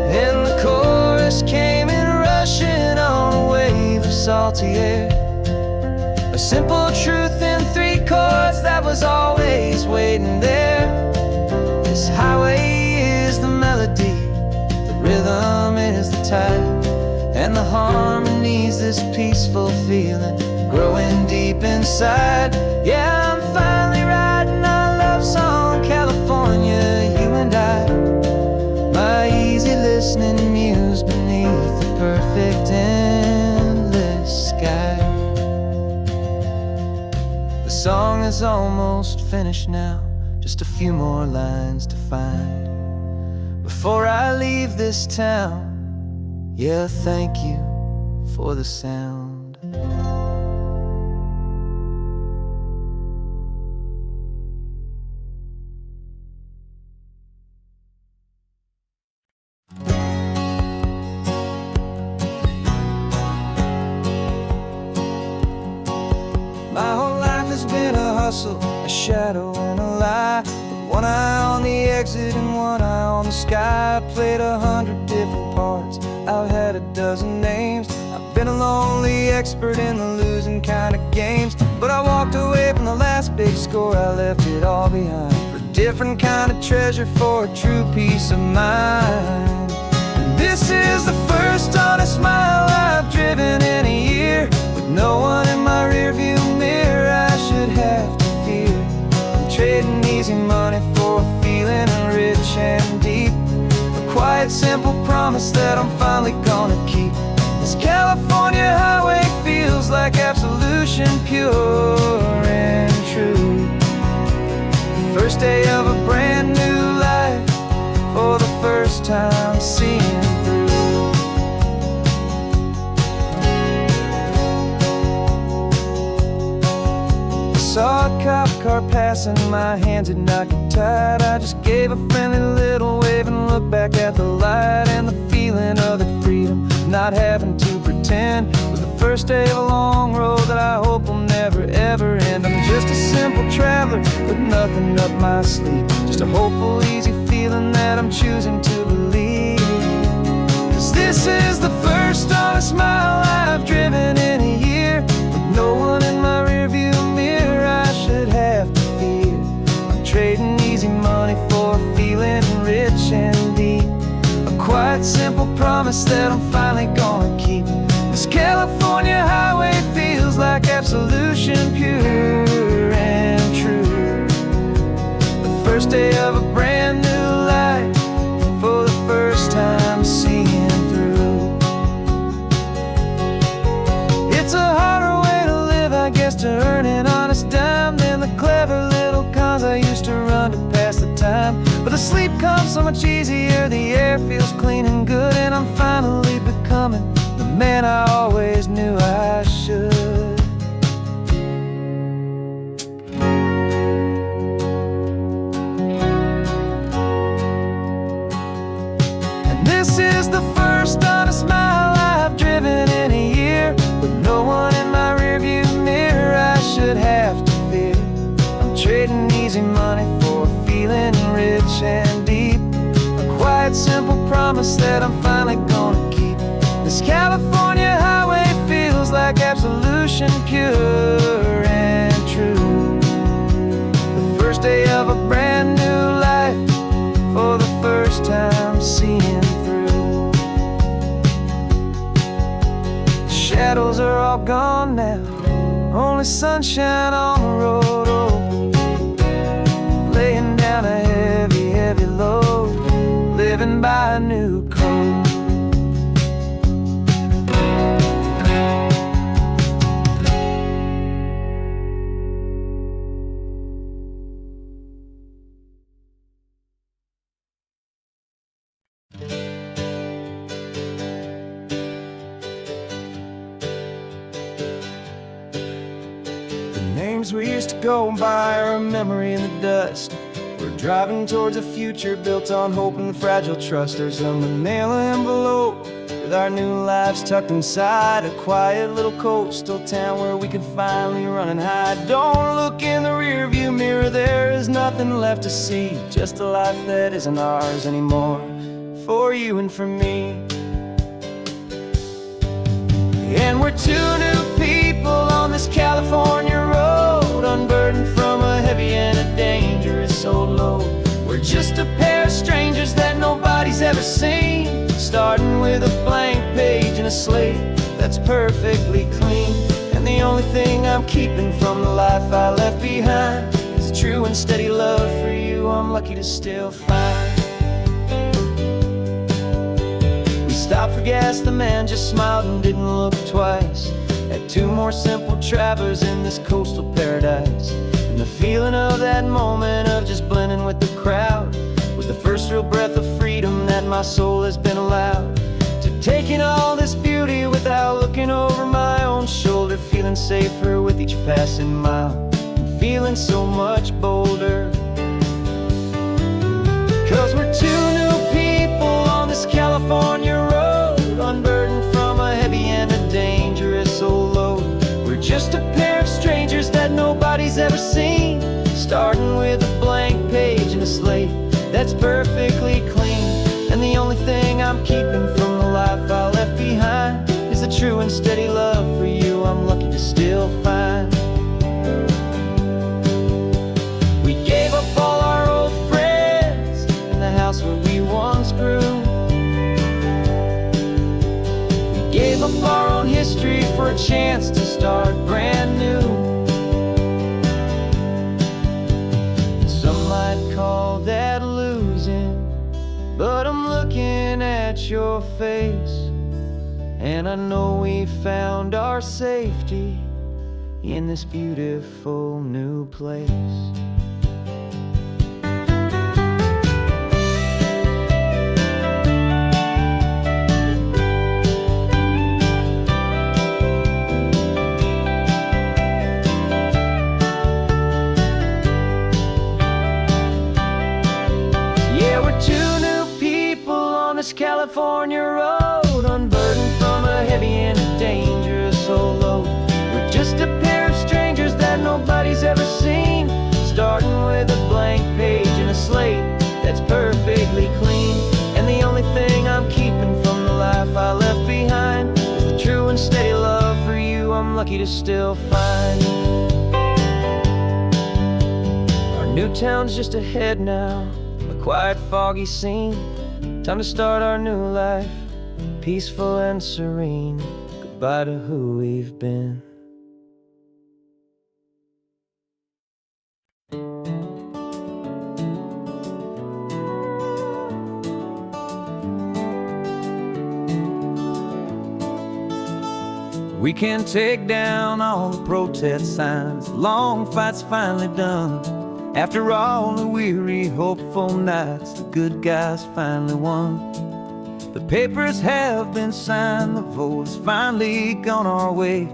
And the chorus came in rushing on a wave of salty air. A simple truth in 3 chords that was always waiting there. This highway is the melody, the rhythm is the tide, and the harmonies, this peaceful feeling growing deep inside. Yeah, I'm finally writing our love song, California, you and I. My easy listening muse beneath the perfect endless sky. The song is almost finished now, just a few more lines to find before I leave this town. Yeah, thank you for the sound. My whole life has been a hustle, a shadow and a lie. With one eye on the exit and one eye on the sky. I played 100 different parts, I've had a dozen names. I've been a lonely expert in the losing kind of games. But I walked away from the last big score, I left it all behind for a different kind of treasure, for a true peace of mind. And this is the first honest mile I've driven in a year, with no one in my rearview mirror I should have to fear. I'm trading easy money for a feeling rich and deep, a quiet, simple promise that I'm finally gonna keep. This California highway feels like absolution, pure and true. The first day of a brand new life, for the first time seeing through. I saw a cop car passing, my hands had not got tied. I just gave a friendly little wave and looked back at the light, and the feeling of the freedom, not having to pretend, was the first day of a long road that I hope will never ever end. I'm just a simple traveler with nothing up my sleeve, just a hopeful, easy feeling that I'm choosing to believe. 'Cause this is the first honest mile I've driven in a year, with no one in my rearview mirror I should have to fear. promise that I'm finally gonna keep. This California highway feels like absolution, pure and true. The first day of a brand new life, for the first time seeing through. It's a harder way to live, I guess, to earn an honest dime than the clever little cons I used to run to pass the time. But the sleep comes so much easier, the air feels clean and good, and I'm finally becoming the man I always knew I should. And this is the first honest mile I've driven in a year, with no one in my rearview mirror I should have to fear. I'm trading easy money for a feeling rich and deep, a quiet, simple promise that I'm finally gonna keep. This California highway feels like absolution, pure and true. The first day of a brand new life, for the first time seeing through. The shadows are all gone now, only sunshine on the road. Oh, laying down a heavy, heavy load, living by a new code. Names we used to go by are a memory in the dust. We're driving towards a future built on hope and fragile trust. There's a manila envelope with our new lives tucked inside, a quiet little coastal town where we can finally run and hide. Don't look in the rearview mirror, there is nothing left to see, just a life that isn't ours anymore, for you and for me. And we're two new people on this California road, unburdened from a heavy and a dangerous old load. We're just a pair of strangers that nobody's ever seen, starting with a blank page and a slate that's perfectly clean. And the only thing I'm keeping from the life I left behind is a true and steady love for you I'm lucky to still find. Stopped for gas, the man just smiled and didn't look twice. Had two more simple travelers in this coastal paradise. And the feeling of that moment of just blending with the crowd was the first real breath of freedom that my soul has been allowed to take in all this beauty without looking over my own shoulder, feeling safer with each passing mile and feeling so much bolder. 'Cause we're two new people on this California road, unburdened from a heavy and a dangerous old load. We're just a pair of strangers that nobody's ever seen, starting with a blank page and a slate that's perfectly clean. And the only thing I'm keeping from the life I left behind is the true and steady love for you I'm lucky to still find. We gave up all our old friends in the house where we once grew. Gave up our own history for a chance to start brand new. Some might call that losing, but I'm looking at your face, and I know we found our safety in this beautiful new place. This California road, unburdened from a heavy and a dangerous old load. We're just a pair of strangers that nobody's ever seen, starting with a blank page and a slate that's perfectly clean. And the only thing I'm keeping from the life I left behind is the true and steady love for you I'm lucky to still find. Our new town's just ahead now, a quiet, foggy scene. Time to start our new life, peaceful and serene. Goodbye to who we've been. We can take down all the protest signs. Long fight's finally done. After all the weary, hopeful nights, the good guys finally won. The papers have been signed, the vote has finally gone our way.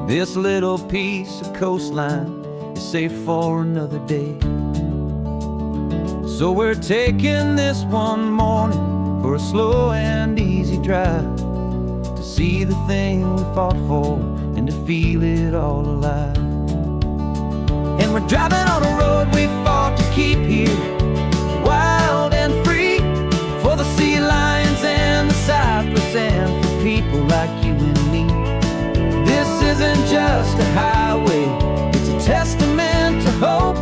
This little piece of coastline is safe for another day. So we're taking this one morning for a slow and easy drive, to see the thing we fought for and to feel it all alive. And we're driving on a road we fought to keep here, wild and free, for the sea lions and the cypress and for people like you and me. This isn't just a highway, it's a testament to hope,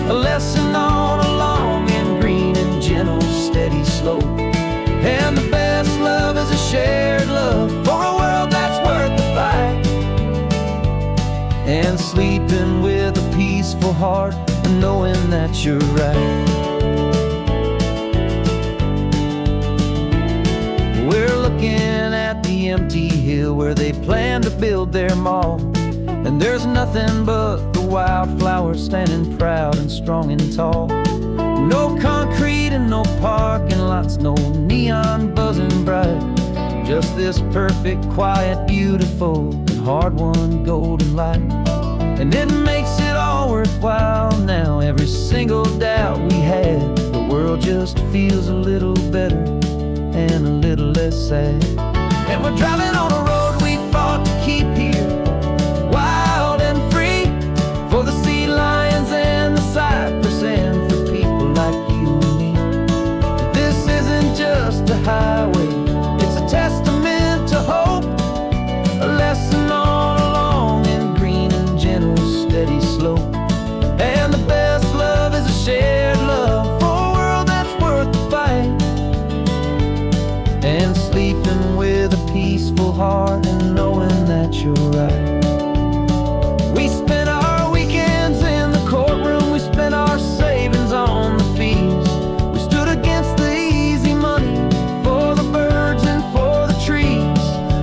a lesson on a long and green and gentle steady slope. And the best love is a shared love for a world that's worth the fight, and sleeping with a peaceful heart and knowing that you're right. We're looking at the empty hill where they plan to build their mall, and there's nothing but the wildflowers standing proud and strong and tall. No concrete and no parking lots, no neon buzzing bright, just this perfect, quiet, beautiful, and hard-won golden light. And it makes it all worthwhile now. Every single doubt we had, the world just feels a little better and a little less sad. And we're driving on a road we fought to keep here, wild and free, for the sea lions and the cypress and for people like you and me. This isn't just a highway, it's a testament to hope, a lesson on a long and green and gentle steady slope. And the best love is a shared love for a world that's worth the fight, and sleeping with a peaceful heart and knowing that you're right. We spent our weekends in the courtroom, we spent our savings on the fees. We stood against the easy money for the birds and for the trees.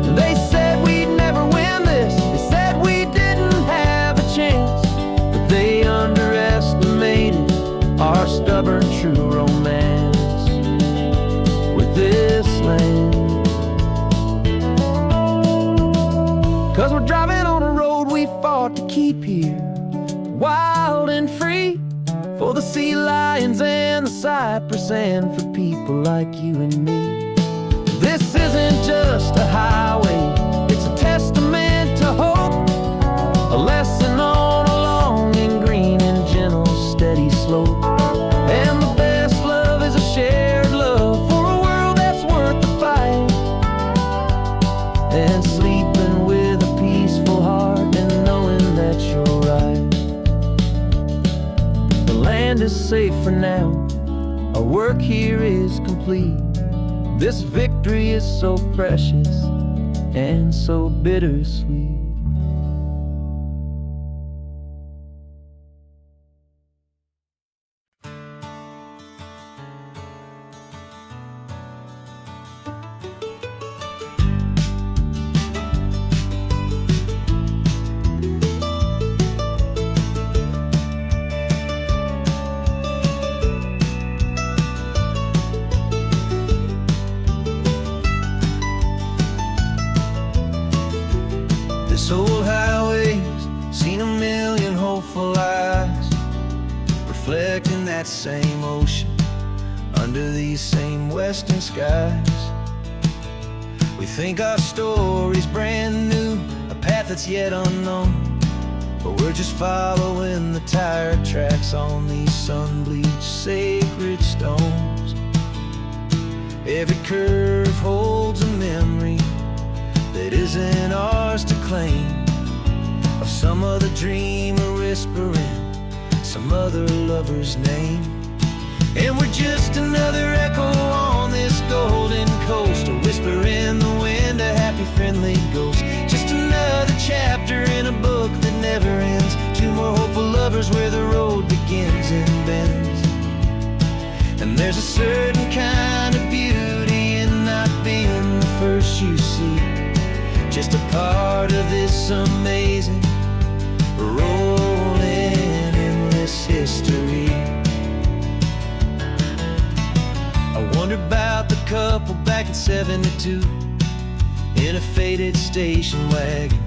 And they said we'd never win this, they said we didn't have a chance, but they underestimated our stubborn true romance with this land. 'Cause we're driving on a road we fought to keep here, wild and free, for the sea lions and the cypress and for people like you and me. This isn't just a highway, it's a testament to hope, a lesson on a long and green and gentle steady slope. And the best love is a shared love for a world that's worth the fight, and sleeping with a peaceful heart and knowing that you're right. The land is safe for now, our work here is complete. This victory is so precious and so bittersweet. This old highway's seen a million hopeful eyes, reflecting that same ocean under these same western skies. We think our story's brand new, a path that's yet unknown, but we're just following the tire tracks on these sun-bleached sacred stones. Every curve holds a memory that isn't ours to claim, of some other dreamer whispering some other lover's name. And we're just another echo on this golden coast, a whisper there's a certain kind of beauty in not being the first you see, just a part of this amazing rolling endless history. I wonder about the couple back in '72 in a faded station wagon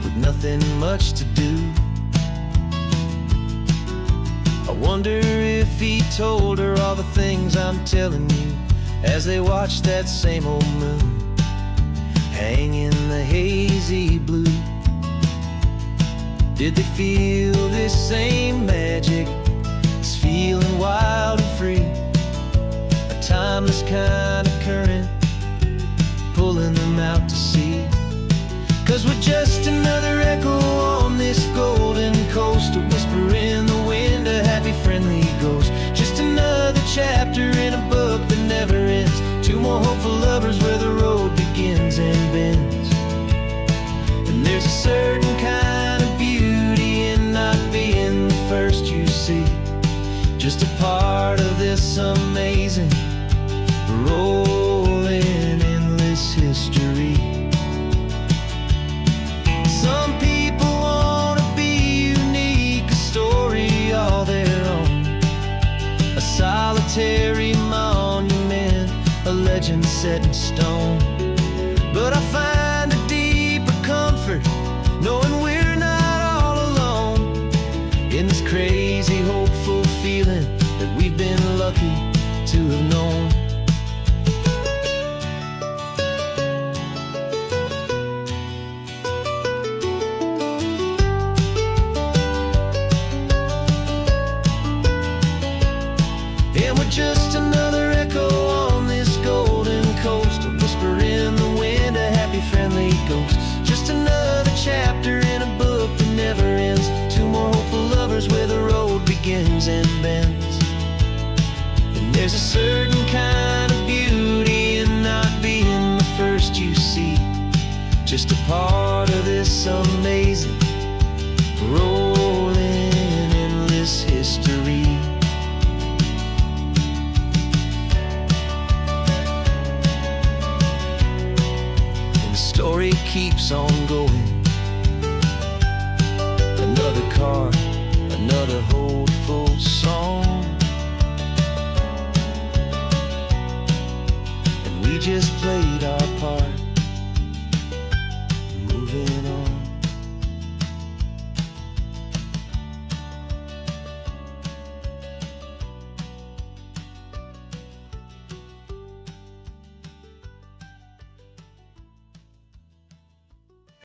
with nothing much to do. I wonder if he told her all the things I'm telling you as they watched that same old moon hang in the hazy blue. Did they feel this same magic, this feeling wild and free, a timeless kind of current pulling them out to sea? 'Cause we're just another echo on this golden coast, a whisper in the wind, a happy friendly ghost, just another chapter in a book that never ends, two more hopeful lovers where the road begins and bends. And there's a certain kind of beauty in not being the first you see, just a part of this amazing rolling endless history. Some people wanna be unique, a story all their own, a solitary monument, a legend set in stone. But I find a deeper comfort knowing we're not all alone in this crazy hopeful feeling that we've been lucky to have known. And we're just another echo on this golden coast, a whisper in the wind, a happy friendly ghost, just another chapter in a book that never ends, two more hopeful lovers where the road begins and bends. And there's a certain kind of beauty in not being the first you see, just a part of this amazing rolling endless history. The story keeps on going, another card, another hopeful song, and we just played our part.